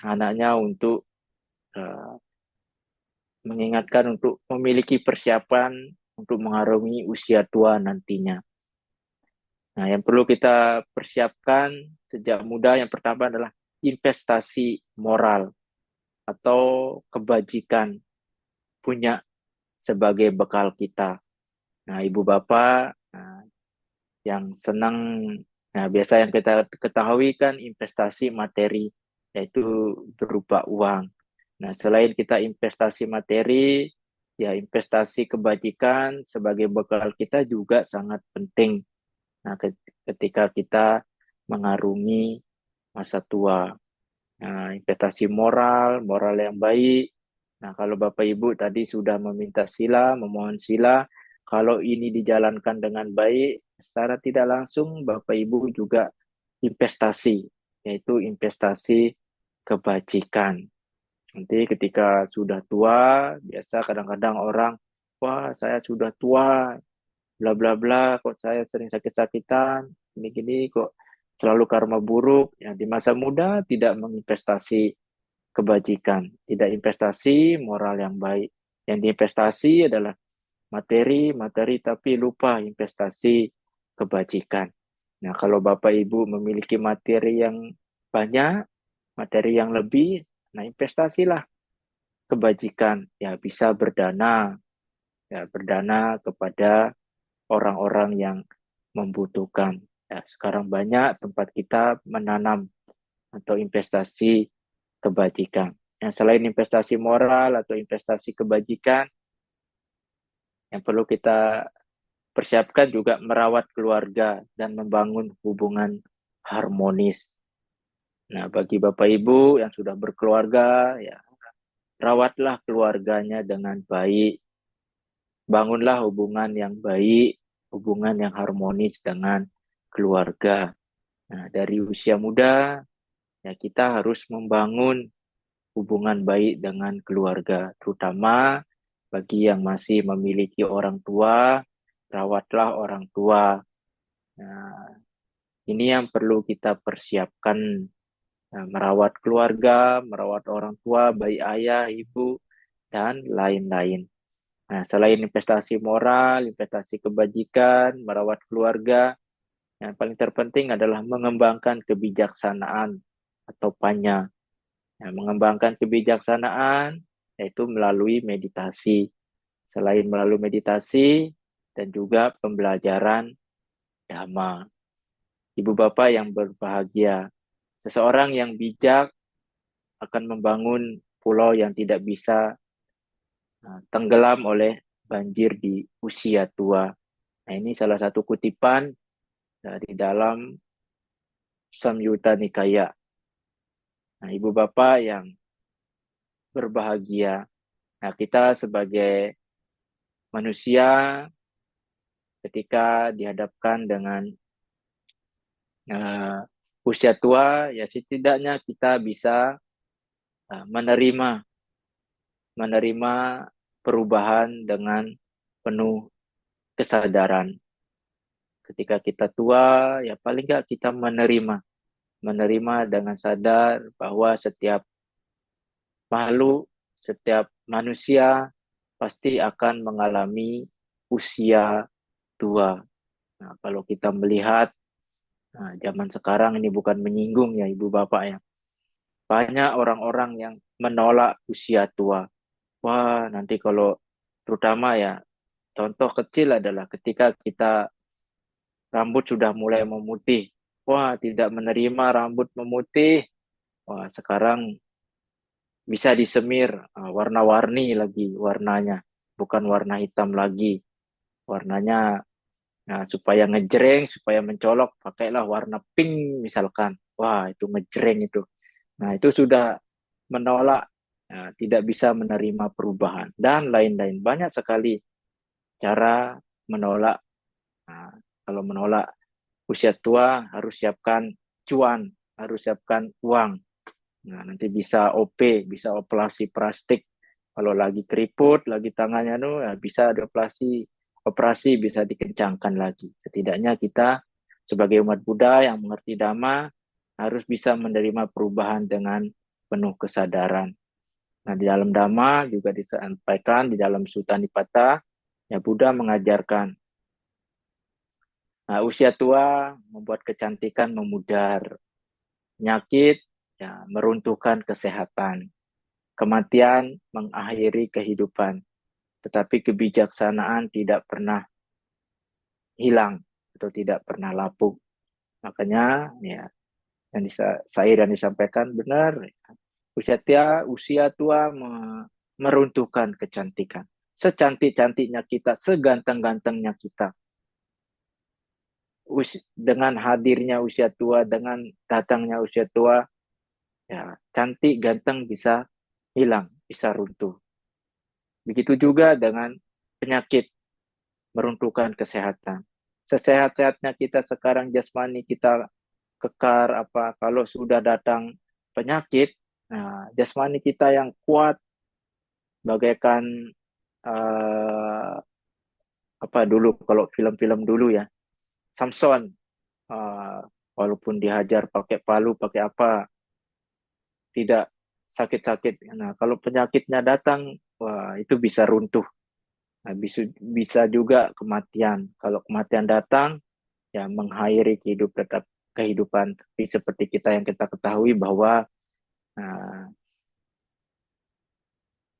anaknya untuk mengingatkan untuk memiliki persiapan untuk mengarungi usia tua nantinya. Nah, yang perlu kita persiapkan sejak muda yang pertama adalah investasi moral atau kebajikan punya sebagai bekal kita. Nah, ibu bapak yang senang, nah biasa yang kita ketahui kan investasi materi, yaitu berupa uang. Nah, selain kita investasi materi, ya investasi kebajikan sebagai bekal kita juga sangat penting. Nah, ketika kita mengarungi masa tua. Nah, investasi moral yang baik. Nah, kalau Bapak Ibu tadi sudah meminta sila, memohon sila, kalau ini dijalankan dengan baik, secara tidak langsung Bapak Ibu juga investasi, yaitu investasi kebajikan. Nanti ketika sudah tua, biasa kadang-kadang orang, wah saya sudah tua, bla bla bla, kok saya sering sakit-sakitan, gini-gini, kok selalu karma buruk. Ya, di masa muda tidak menginvestasi kebajikan, tidak investasi moral yang baik. Yang diinvestasi adalah materi, tapi lupa investasi kebajikan. Nah, kalau Bapak Ibu memiliki materi yang banyak, materi yang lebih, nah investasilah kebajikan. Ya, bisa berdana kepada orang-orang yang membutuhkan. Ya, sekarang banyak tempat kita menanam atau investasi kebajikan. Yang selain investasi moral atau investasi kebajikan, yang perlu kita persiapkan juga merawat keluarga dan membangun hubungan harmonis. Nah, bagi Bapak Ibu yang sudah berkeluarga, ya rawatlah keluarganya dengan baik. Bangunlah hubungan yang baik, hubungan yang harmonis dengan keluarga. Nah, dari usia muda, ya kita harus membangun hubungan baik dengan keluarga, terutama bagi yang masih memiliki orang tua, rawatlah orang tua. Nah, ini yang perlu kita persiapkan. Nah, merawat keluarga, merawat orang tua, baik ayah, ibu, dan lain-lain. Nah, selain investasi moral, investasi kebajikan, merawat keluarga, yang paling terpenting adalah mengembangkan kebijaksanaan atau panya. Nah, mengembangkan kebijaksanaan yaitu melalui meditasi. Selain melalui meditasi dan juga pembelajaran dhamma. Ibu bapak yang berbahagia, seseorang yang bijak akan membangun pulau yang tidak bisa tenggelam oleh banjir di usia tua. Nah, ini salah satu kutipan dari dalam Samyutta Nikaya. Nah, ibu bapak yang berbahagia, nah kita sebagai manusia ketika dihadapkan dengan usia tua, ya setidaknya kita bisa menerima perubahan dengan penuh kesadaran. Ketika kita tua, ya paling nggak kita menerima dengan sadar bahwa setiap makhluk, setiap manusia pasti akan mengalami usia tua. Nah, kalau kita melihat zaman sekarang ini bukan menyinggung ya ibu bapak ya. Banyak orang-orang yang menolak usia tua. Wah, nanti kalau terutama ya contoh kecil adalah ketika kita rambut sudah mulai memutih. Wah, tidak menerima rambut memutih. Wah, sekarang bisa disemir warna-warni lagi warnanya, bukan warna hitam lagi. Warnanya supaya ngejreng, supaya mencolok, pakailah warna pink misalkan. Wah, itu ngejreng itu. Nah, itu sudah menolak, tidak bisa menerima perubahan dan lain-lain. Banyak sekali cara menolak. Nah, kalau menolak usia tua harus siapkan cuan, harus siapkan uang. Nah, nanti bisa OP, bisa operasi plastik. Kalau lagi keriput, lagi tangannya ya bisa ada operasi bisa dikencangkan lagi. Setidaknya kita sebagai umat Buddha yang mengerti Dhamma harus bisa menerima perubahan dengan penuh kesadaran. Nah, di dalam Dhamma juga disampaikan di dalam Sutta Nipata, ya Buddha mengajarkan usia tua membuat kecantikan memudar, penyakit ya meruntuhkan kesehatan, kematian mengakhiri kehidupan, tetapi kebijaksanaan tidak pernah hilang atau tidak pernah lapuk. Makanya ya yang saya disampaikan benar, usia tua meruntuhkan kecantikan. Secantik-cantiknya kita, seganteng-gantengnya kita, dengan hadirnya usia tua, dengan datangnya usia tua, ya cantik, ganteng bisa hilang, bisa runtuh. Begitu juga dengan penyakit, meruntuhkan kesehatan. Sesehat-sehatnya kita sekarang jasmani kita kekar kalau sudah datang penyakit, jasmani kita yang kuat bagaikan dulu kalau film-film dulu ya, Samson, walaupun dihajar pakai palu pakai apa tidak sakit-sakit. Nah, kalau penyakitnya datang, wah itu bisa runtuh. Nah, bisa juga kematian. Kalau kematian datang, ya mengakhiri kehidupan. Tapi seperti yang kita ketahui bahwa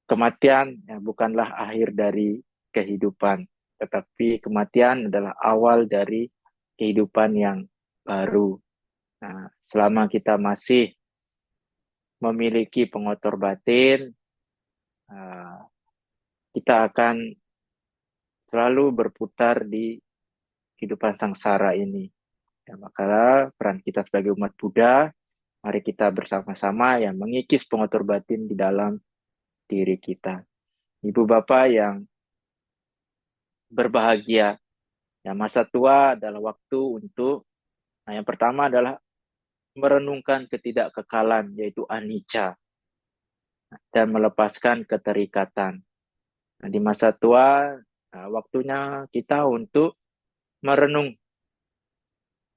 kematian ya, bukanlah akhir dari kehidupan, tetapi kematian adalah awal dari kehidupan yang baru. Nah, selama kita masih memiliki pengotor batin, kita akan selalu berputar di kehidupan sangsara ini. Ya, maka peran kita sebagai umat Buddha, mari kita bersama-sama yang mengikis pengotor batin di dalam diri kita. Ibu bapak yang berbahagia, ya masa tua adalah waktu untuk, yang pertama adalah merenungkan ketidakkekalan, yaitu anicca, dan melepaskan keterikatan. Nah, di masa tua, waktunya kita untuk merenung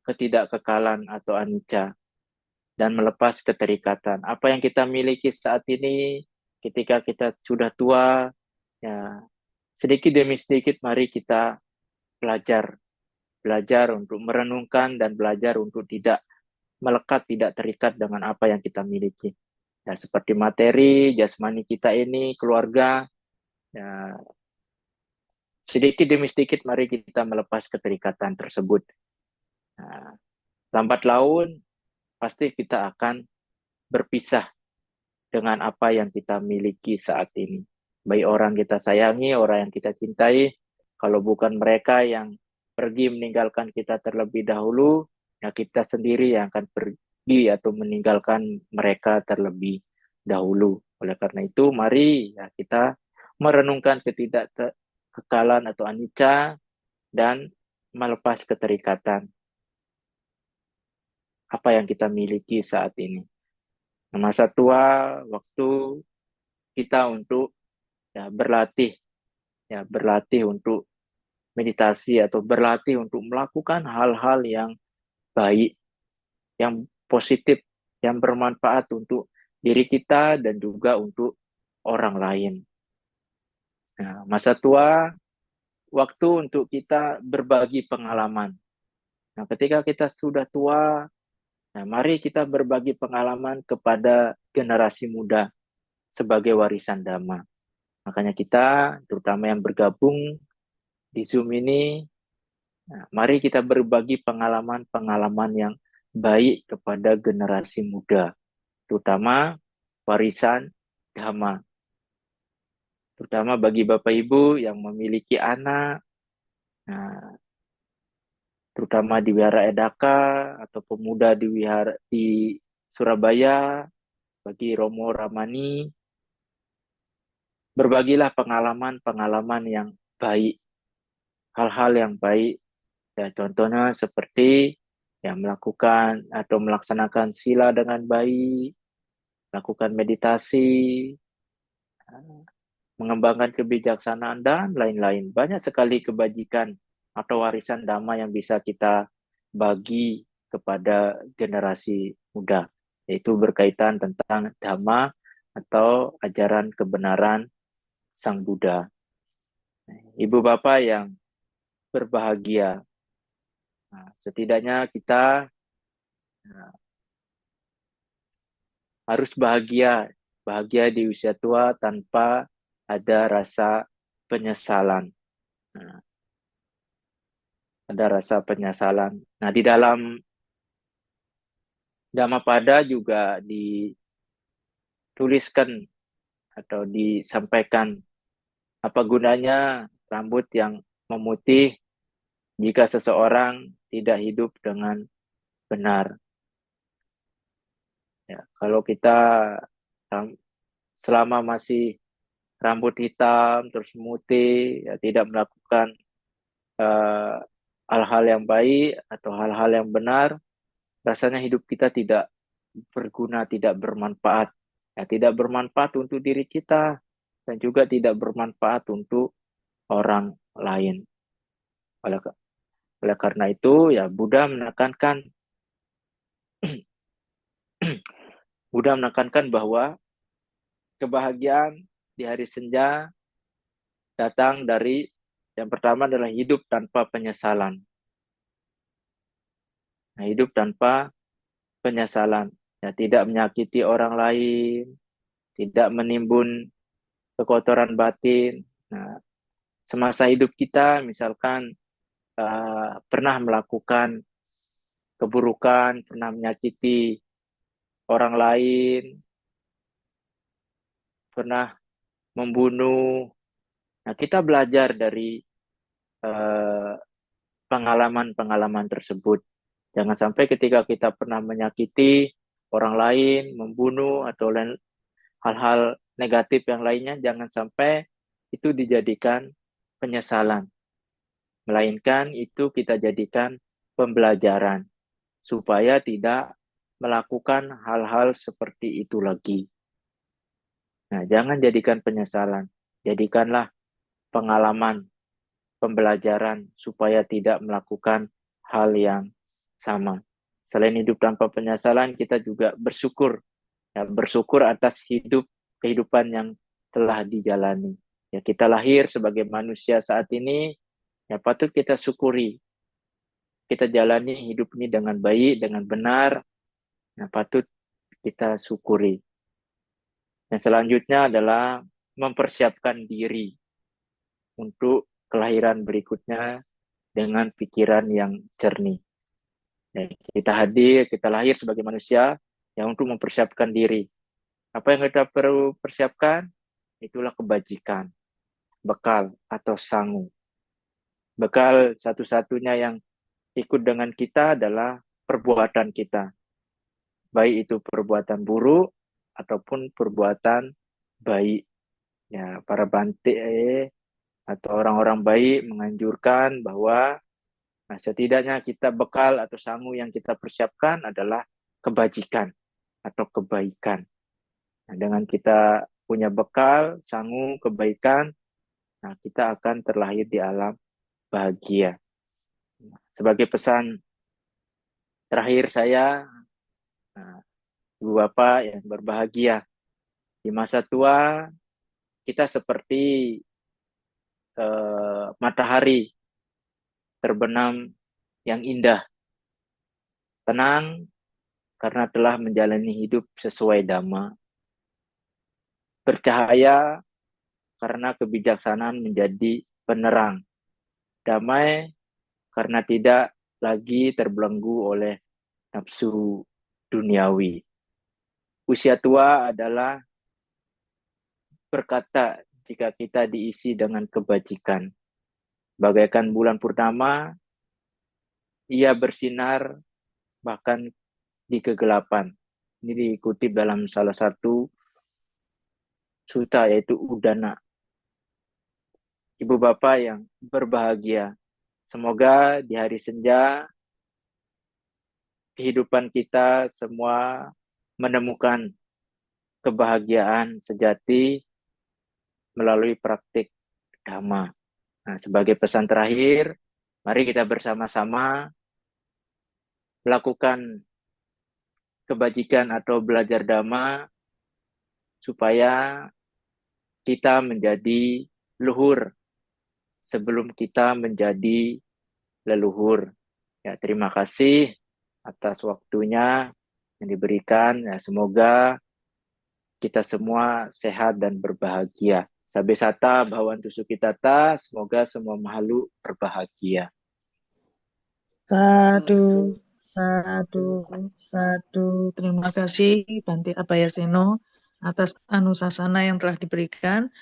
ketidakkekalan atau anicca dan melepas keterikatan. Apa yang kita miliki saat ini, ketika kita sudah tua, ya sedikit demi sedikit mari kita belajar, belajar untuk merenungkan dan belajar untuk tidak melekat, tidak terikat dengan apa yang kita miliki. Ya, seperti materi, jasmani kita ini, keluarga, ya, sedikit demi sedikit mari kita melepas keterikatan tersebut. Nah, lambat laun pasti kita akan berpisah dengan apa yang kita miliki saat ini. Baik orang kita sayangi, orang yang kita cintai, kalau bukan mereka yang pergi meninggalkan kita terlebih dahulu, ya kita sendiri yang akan pergi atau meninggalkan mereka terlebih dahulu. Oleh karena itu, mari ya kita merenungkan ketidakkekalan atau anicca dan melepas keterikatan apa yang kita miliki saat ini. Nah, masa tua, waktu kita untuk berlatih untuk meditasi atau berlatih untuk melakukan hal-hal yang baik, yang positif, yang bermanfaat untuk diri kita dan juga untuk orang lain. Nah, masa tua, waktu untuk kita berbagi pengalaman. Nah, ketika kita sudah tua, nah, mari kita berbagi pengalaman kepada generasi muda sebagai warisan Dhamma. Makanya kita, terutama yang bergabung di Zoom ini, nah, mari kita berbagi pengalaman-pengalaman yang baik kepada generasi muda, terutama warisan Dhamma. Terutama bagi Bapak Ibu yang memiliki anak, nah, terutama di Wihara Edaka atau pemuda di Surabaya, bagi Romo Ramani, berbagilah pengalaman-pengalaman yang baik, hal-hal yang baik. Ya, contohnya seperti melakukan atau melaksanakan sila dengan baik, melakukan meditasi, mengembangkan kebijaksanaan, dan lain-lain. Banyak sekali kebajikan atau warisan Dhamma yang bisa kita bagi kepada generasi muda, yaitu berkaitan tentang Dhamma atau ajaran kebenaran Sang Buddha. Ibu Bapak yang berbahagia, setidaknya kita harus bahagia di usia tua tanpa ada rasa penyesalan. Ada rasa penyesalan. Nah, di dalam Dhammapada juga dituliskan atau disampaikan apa gunanya rambut yang memutih jika seseorang tidak hidup dengan benar. Ya, kalau kita selama masih rambut hitam terus memutih, ya, tidak melakukan hal-hal yang baik atau hal-hal yang benar, rasanya hidup kita tidak berguna, tidak bermanfaat. Ya, tidak bermanfaat untuk diri kita dan juga tidak bermanfaat untuk orang lain. Oleh karena itu, ya Buddha menekankan bahwa kebahagiaan di hari senja datang dari yang pertama adalah hidup tanpa penyesalan. Nah, hidup tanpa penyesalan, ya, tidak menyakiti orang lain, tidak menimbun kekotoran batin. Nah, semasa hidup kita misalkan pernah melakukan keburukan, pernah menyakiti orang lain, pernah membunuh. Nah, kita belajar dari pengalaman-pengalaman tersebut. Jangan sampai ketika kita pernah menyakiti orang lain, membunuh, atau hal-hal negatif yang lainnya, jangan sampai itu dijadikan penyesalan. Melainkan itu kita jadikan pembelajaran supaya tidak melakukan hal-hal seperti itu lagi. Nah, jangan jadikan penyesalan. Jadikanlah pengalaman, pembelajaran supaya tidak melakukan hal yang sama. Selain hidup tanpa penyesalan, kita juga bersyukur, ya, bersyukur atas kehidupan yang telah dijalani. Ya, kita lahir sebagai manusia saat ini, ya patut kita syukuri. Kita jalani hidup ini dengan baik, dengan benar, ya patut kita syukuri. Yang selanjutnya adalah mempersiapkan diri untuk kelahiran berikutnya dengan pikiran yang jernih. Ya, kita lahir sebagai manusia yang untuk mempersiapkan diri. Apa yang kita perlu persiapkan? Itulah kebajikan, bekal atau sangu. Bekal satu-satunya yang ikut dengan kita adalah perbuatan kita. Baik itu perbuatan buruk ataupun perbuatan baik. Ya, para bante atau orang-orang baik menganjurkan bahwa setidaknya kita bekal atau sangu yang kita persiapkan adalah kebajikan atau kebaikan. Nah, dengan kita punya bekal, sangu, kebaikan, nah kita akan terlahir di alam bahagia. Sebagai pesan terakhir saya, nah, Ibu Bapak yang berbahagia, di masa tua kita seperti matahari terbenam yang indah, tenang karena telah menjalani hidup sesuai dhamma, bercahaya karena kebijaksanaan menjadi penerang, damai karena tidak lagi terbelenggu oleh nafsu duniawi. Usia tua adalah berkata jika kita diisi dengan kebajikan. Bagaikan bulan purnama, ia bersinar bahkan di kegelapan. Ini dikutip dalam salah satu sutta yaitu Udana. Ibu Bapak yang berbahagia, semoga di hari senja kehidupan kita semua menemukan kebahagiaan sejati melalui praktik dhamma. Nah, sebagai pesan terakhir, mari kita bersama-sama melakukan kebajikan atau belajar dhamma supaya kita menjadi luhur sebelum kita menjadi leluhur. Ya, terima kasih atas waktunya yang diberikan. Ya, semoga kita semua sehat dan berbahagia. Sabe sata bhavantu sukhitata, semoga semua makhluk berbahagia. Sadu, sadu, sadu. Terima kasih Bante Abhayaseno atas anusasana yang telah diberikan.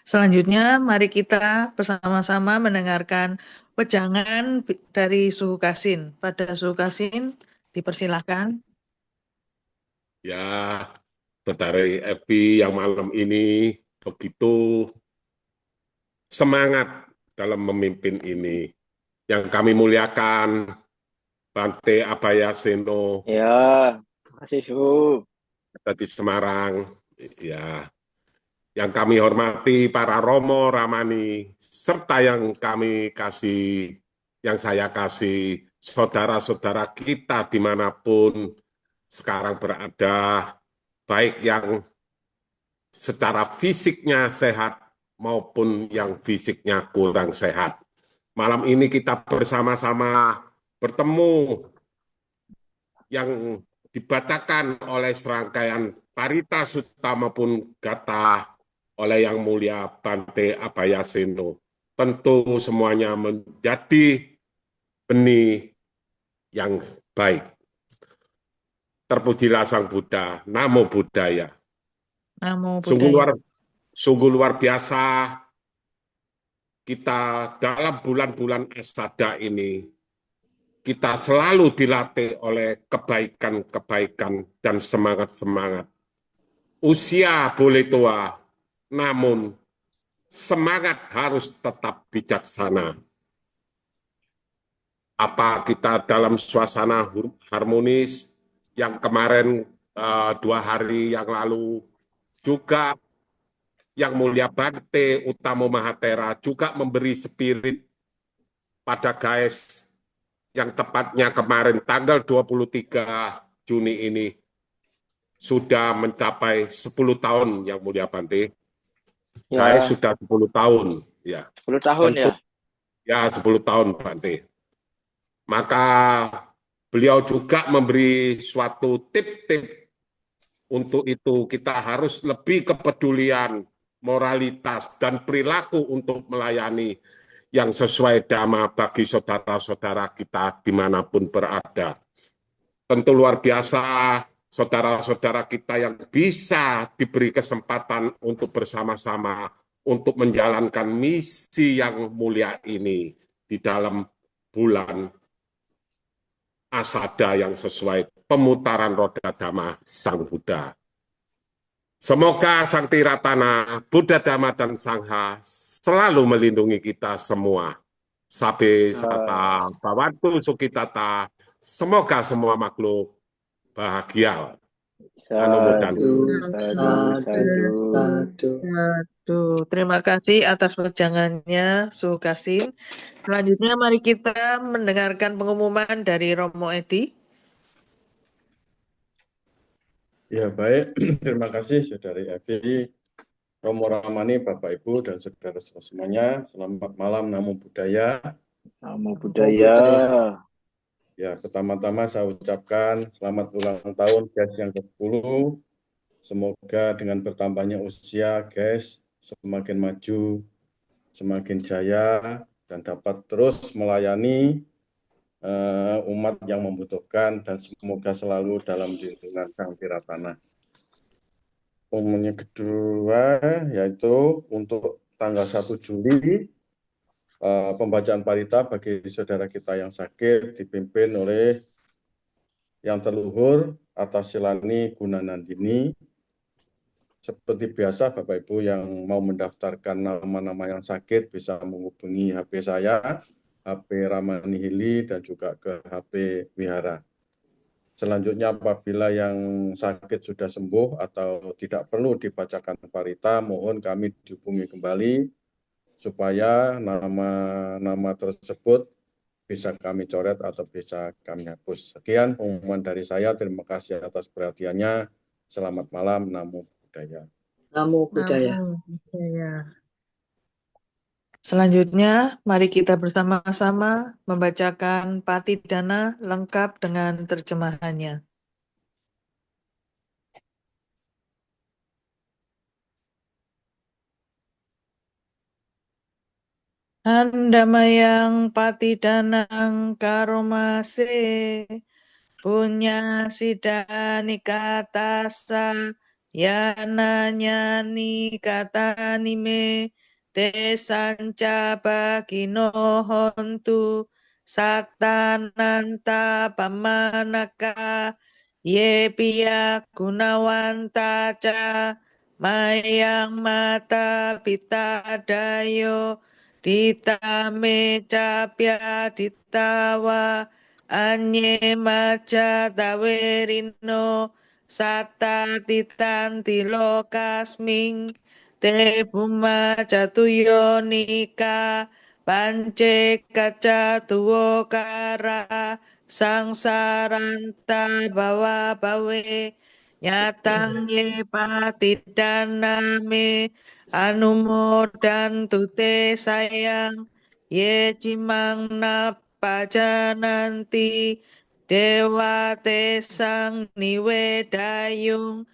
Selanjutnya, mari kita bersama-sama mendengarkan wejangan dari Suhu Kasin. Pada Suhu Kasin, dipersilahkan. Ya, Saudari Evi yang malam ini begitu semangat dalam memimpin ini. Yang kami muliakan, Bante Abhayaseno Ya, terima kasih Suhu. di Semarang. Ya, yang kami hormati para Romo, Ramani, serta yang kami kasih, yang saya kasih, saudara-saudara kita dimanapun sekarang berada, baik yang secara fisiknya sehat maupun yang fisiknya kurang sehat. Malam ini kita bersama-sama bertemu yang dibacakan oleh serangkaian Parita Sutta maupun Gatha oleh Yang Mulia Bante Abhayaseno. Tentu semuanya menjadi benih yang baik. Terpujilah Sang Buddha, Namo Buddhaya. Namo Sungguh Buddhaya. luar biasa kita dalam bulan-bulan Asada ini, kita selalu dilatih oleh kebaikan-kebaikan dan semangat-semangat. Usia boleh tua, namun semangat harus tetap bijaksana. Apa kita dalam suasana harmonis yang kemarin 2 hari yang lalu juga Yang Mulia Bante Utamo Mahatera juga memberi spirit pada guys yang tepatnya kemarin tanggal 23 Juni ini sudah mencapai 10 tahun Yang Mulia Bante. Guys Ya, sudah 10 tahun ya. 10 tahun Tentu ya. ya 10 tahun Bante. Maka beliau juga memberi suatu tip-tip. Untuk itu kita harus lebih kepedulian, moralitas, dan perilaku untuk melayani yang sesuai dhamma bagi saudara-saudara kita dimanapun berada. Tentu luar biasa saudara-saudara kita yang bisa diberi kesempatan untuk bersama-sama untuk menjalankan misi yang mulia ini di dalam bulan Asada yang sesuai pemutaran roda dhamma Sang Buddha. Semoga Sang Tiratana, Buddha Dhamma dan Sangha selalu melindungi kita semua. Sabe sata bawantu sukitata. Semoga semua makhluk bahagia. Sadu, Sadu, sadu, sadu, sadu. sadu. Aduh, terima kasih atas perjangannya, Su Kasim. Selanjutnya mari kita mendengarkan pengumuman dari Romo Edi. Ya, baik. Terima kasih Saudari Evi, Romo Ramani, Bapak Ibu, dan saudara semuanya. Selamat malam, Namo Buddhaya. Namo Buddhaya. Ya, pertama-tama saya ucapkan selamat ulang tahun GES yang ke-10. Semoga dengan bertambahnya usia GES semakin maju, semakin jaya, dan dapat terus melayani umat yang membutuhkan, dan semoga selalu dalam lindungan Sang Tiratana. Pengumuman kedua yaitu untuk tanggal 1 Juli pembacaan parita bagi saudara kita yang sakit dipimpin oleh yang terluhur atas Silani Gunanandini. Seperti biasa Bapak Ibu yang mau mendaftarkan nama-nama yang sakit bisa menghubungi HP saya, HP Ramani Hili, dan juga ke HP Wihara. Selanjutnya apabila yang sakit sudah sembuh atau tidak perlu dibacakan parita, mohon kami dihubungi kembali supaya nama-nama tersebut bisa kami coret atau bisa kami hapus. Sekian pengumuman dari saya. Terima kasih atas perhatiannya. Selamat malam. Namo Buddhaya. Namo Buddhaya. Namo Buddhaya. Selanjutnya, mari kita bersama-sama membacakan Patidana lengkap dengan terjemahannya. Andamayang Patidanang Karomase Punya Sidani Katasa Yananyani Katanime Te Sanca Bagino Hontu Satananta Pamanaka Ye Piya Gunawanta Ca Mayang Mata Pitadayo Dita meca pya ditawa anye maca tawerino sata titanti lokasming te buma catuyo nika pance kaca tuwo kara sangsaranta bawa bawe nyatang ye patidaname Anumodan tute sayang ye cimang napajananti dewa tesang niwe dayung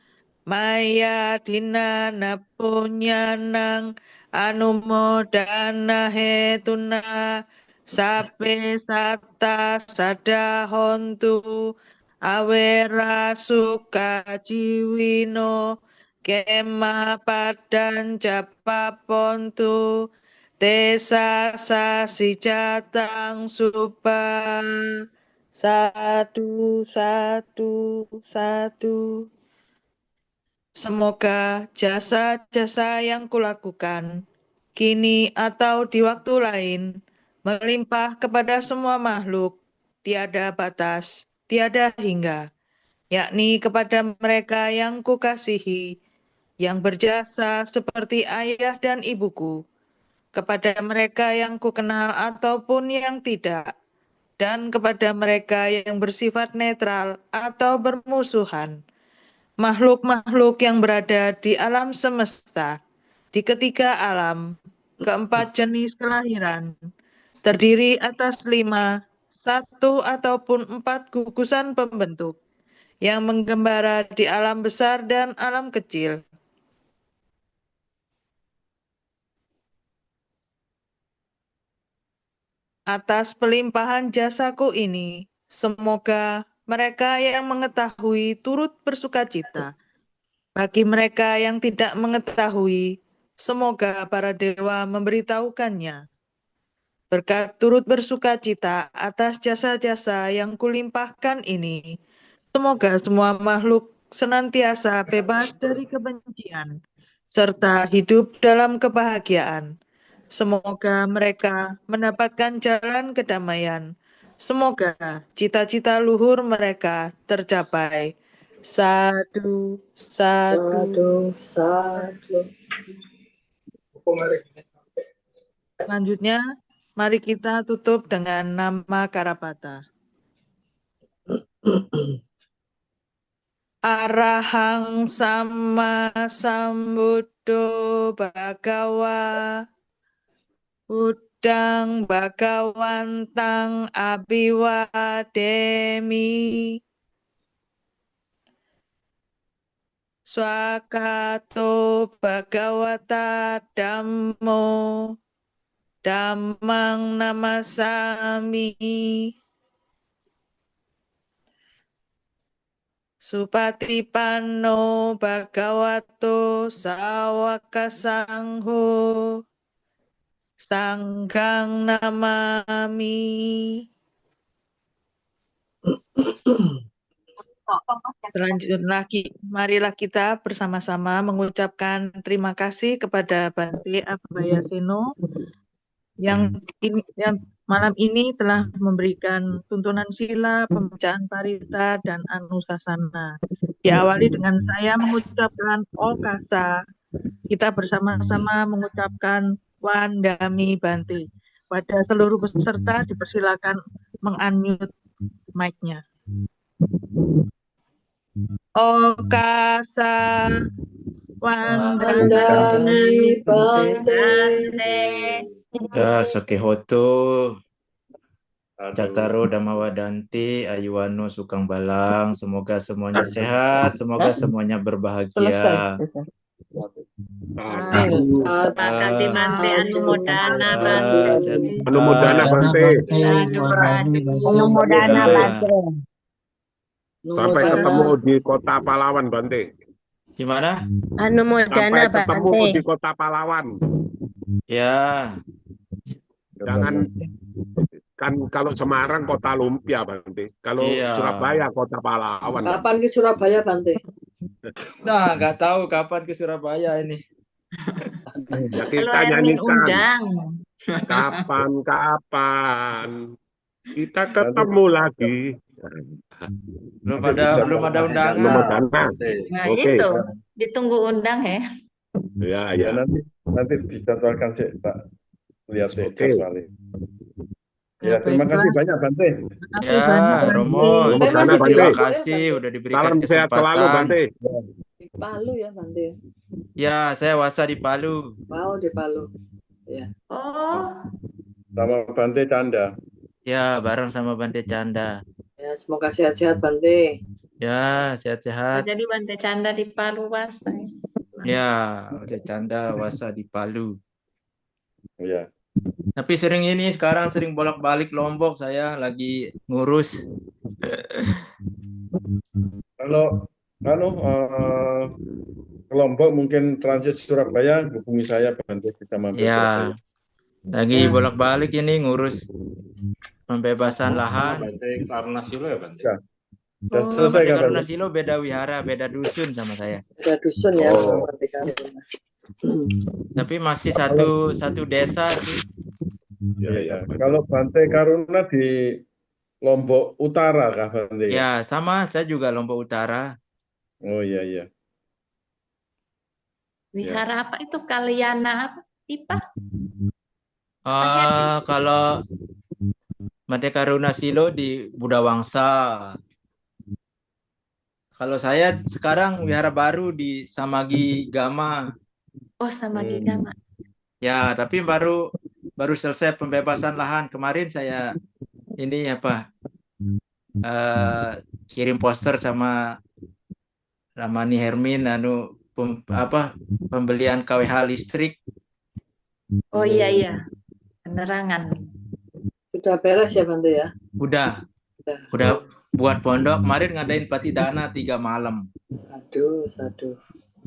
maya dina napunyanang anumodana hetuna sape sata sadahontu awera suka jiwino Kema padan japa pontu Tesa sasi jatang supa Satu, satu, satu. Semoga jasa-jasa yang kulakukan kini atau di waktu lain melimpah kepada semua makhluk, tiada batas, tiada hingga, yakni kepada mereka yang kukasihi, yang berjasa seperti ayah dan ibuku, kepada mereka yang kukenal ataupun yang tidak, dan kepada mereka yang bersifat netral atau bermusuhan, makhluk-makhluk yang berada di alam semesta, di ketiga alam, keempat jenis kelahiran, terdiri atas 5, 1 ataupun 4 gugusan pembentuk, yang menggembara di alam besar dan alam kecil. Atas pelimpahan jasaku ini, semoga mereka yang mengetahui turut bersukacita. Bagi mereka yang tidak mengetahui, semoga para dewa memberitahukannya. Berkat turut bersukacita atas jasa-jasa yang kulimpahkan ini, semoga semua makhluk senantiasa bebas dari kebencian, serta hidup dalam kebahagiaan. Semoga mereka mendapatkan jalan kedamaian. Semoga cita-cita luhur mereka tercapai. Sadu, sadu. Satu. Selanjutnya, mari kita tutup dengan nama Karapata. Arahang sama sambuddho bhagawa Buddhang bhagawantang abiwademi Swakato bhagawata dhammo dhammang namasami Supatipanno bhagavato sawaka sangho Sanghang namami. Selanjutnya, marilah kita bersama-sama mengucapkan terima kasih kepada Bante Abhayaseno yang malam ini telah memberikan tuntunan sila, pembacaan parita, dan anusasana. Diawali dengan saya mengucapkan okasa. Kita bersama-sama mengucapkan Wandami Bante. Pada seluruh peserta dipersilakan meng-unmute mic-nya. Okasa Wandami Bante. Ya, Sakehoto, Cataro Damawadanti, Ayuwano Sukang Balang, semoga semuanya sehat, semoga semuanya berbahagia. Terima kasih Bante, Anumodana Bante. Anumodana Bante. Anumodana Bante. Sampai ketemu di Kota Pahlawan, Bante. Gimana? Anumodana Sampai ketemu Bante. di Kota Pahlawan. Ya, Jangan, kan kalau Semarang Kota Lumpia, Bante. Kalau Iya. Surabaya Kota Pahlawan. Kapan ke Surabaya, Bante? nah nggak tahu kapan ke Surabaya ini. Ya, Kalau kita Erwin nyanyikan. undang. Kapan-kapan kita ketemu lagi. Belum ada undangan. Anumodana. Nah Oke. itu, ditunggu undang ya. Ya, Ya, ya. nanti dijadwalkan sih, Pak. Lihat sih Oke. jadwalnya. Ya, terima kasih banyak, Bante. Ya, Romo, Anumodana Bante. terima kasih udah diberikan Salam sehat selalu, kesempatan. Bante. Di Palu ya, Bante. Ya, saya wasa di Palu. Mau di Palu. Ya. Oh, Sama Bante Canda. Ya, bareng sama Bante Canda. Ya, semoga sehat-sehat, Bante. Ya, sehat-sehat. jadi Bante Canda di Palu Wasa. Ya, Bante Canda wasa di Palu. Ya. Tapi sekarang sering bolak-balik Lombok, saya lagi ngurus. Kalau Lombok mungkin transit Surabaya, hubungi saya, Bante, bisa mampir Ya, Surabaya. lagi bolak-balik ini ngurus pembebasan lahan. Sudah Oh, selesai Bante kan, Karuna Bante? Silo beda wihara, beda dusun sama saya. Ada dusun ya, Oh. Bante Karuna. Tapi masih satu desa sih. Ya. Kalau Bante Karuna di Lombok Utara kah, Bante? Ya, sama saya juga Lombok Utara. Oh iya. Wihara apa itu? Kalyana apa? IPA? Pak Herdi? Kalau Merdeka Runa Silo di Buddha Wangsa. Kalau saya sekarang wihara baru di Samagi Gama. Oh, sama Hmm. Gigama. Ya, tapi baru selesai pembebasan lahan. Kemarin saya ini kirim poster sama Ramani Hermin pembelian KWH listrik. Oh iya. Penerangan. Sudah beres ya Bante ya? Udah buat pondok. Kemarin ngadain patidana 3 malam. Aduh.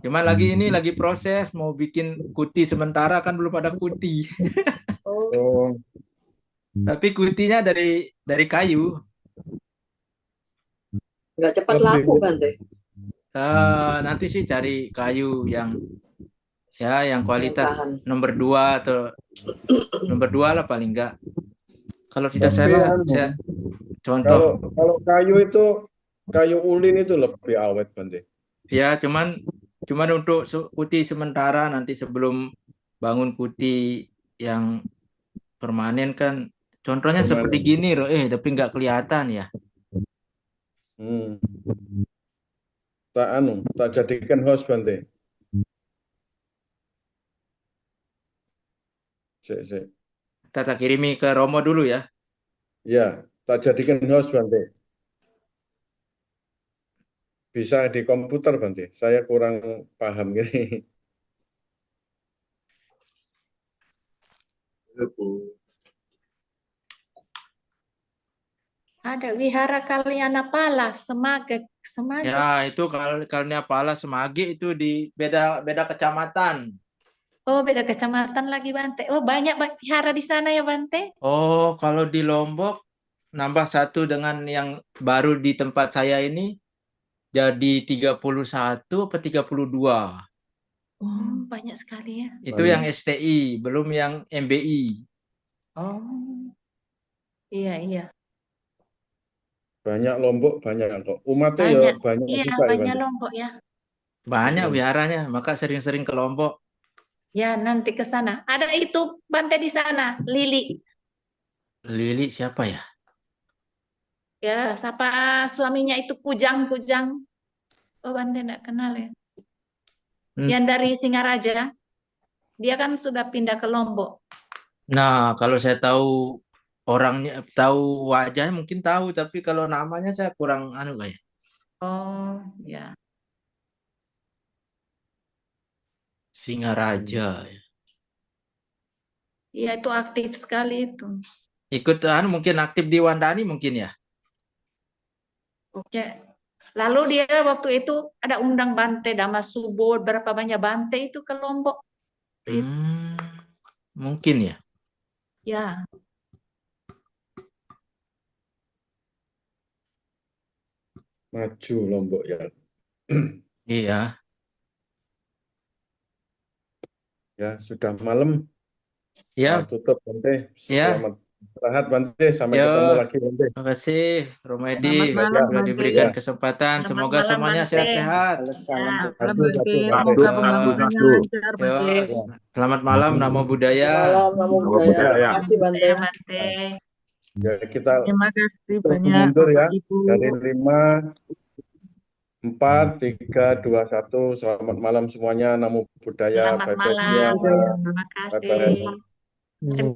Cuman lagi proses mau bikin kuti sementara, kan belum ada kuti. Oh, Tapi kutinya dari kayu. nggak cepat laku Bante. Nanti sih cari kayu yang kualitas tahan. nomor 2 atau nomor 2 lah paling enggak. Kalau tidak Tapi salah, saya contoh. Kalau kayu itu, kayu ulin itu lebih awet Bante. Ya, cuman untuk kuti sementara, nanti sebelum bangun kuti yang permanen kan, contohnya seperti gini loh, tapi nggak kelihatan ya. Tak jadikan host Bante. Sik. Kita kirimi ke Romo dulu ya. Ya, tak jadikan host Bante. Bisa di komputer Bante. Saya kurang paham gini. Ada Wihara Kalyana Pala, Semage. Ya, itu Kalyana Pala Semage itu di beda kecamatan. Oh, beda kecamatan lagi Bante. Oh, banyak wihara di sana ya Bante? Oh, kalau di Lombok nambah 1 dengan yang baru di tempat saya ini jadi 31 atau 32. Oh, banyak sekali ya. Itu yang STI, belum yang MBI. Oh, iya. Banyak Lombok, banyak kok. Umatnya ya banyak Iya, juga ya banyak Bante. Lombok ya. Banyak wiharanya, maka sering-sering ke Lombok. Ya, nanti ke sana. Ada itu Bante di sana, Lili. Lili siapa ya? Ya, siapa suaminya itu Kujang. Oh, Bante enggak kenal ya. Yang dari Singaraja. Dia kan sudah pindah ke Lombok. Nah, kalau saya tahu orangnya, tahu wajahnya mungkin tahu, tapi kalau namanya saya kurang kayak. Oh, ya. Singaraja. Iya, itu aktif sekali itu. Ikut mungkin aktif di Wandani mungkin ya. Oke. Lalu dia waktu itu ada undang Bante Damasubur, berapa banyak Bante itu ke Lombok. Mungkin ya. Ya. Maju Lombok ya. Iya. Ya, sudah malam. Ya. Tutup Bante. Ya. Selamat istirahat Bante. Sampai ketemu lagi Bante. Terima kasih Romedi Selamat malam, sudah Bante. diberikan kesempatan. Selamat Semoga malam, semuanya Bante. sehat-sehat. Salam. Salam Bante. Semoga pembangunannya lancar, Bante. Selamat malam, Namo Buddhaya. Malam, Namo Buddhaya. Terima kasih Bante. Bante. Ya, kita Terima kasih banyak, mundur ya. Bapak Ibu. Dari 5, 4, 3, 2, 1. Selamat malam semuanya. Namo Buddhaya. Selamat Bye-bye malam. semua. Terima Bye-bye. kasih.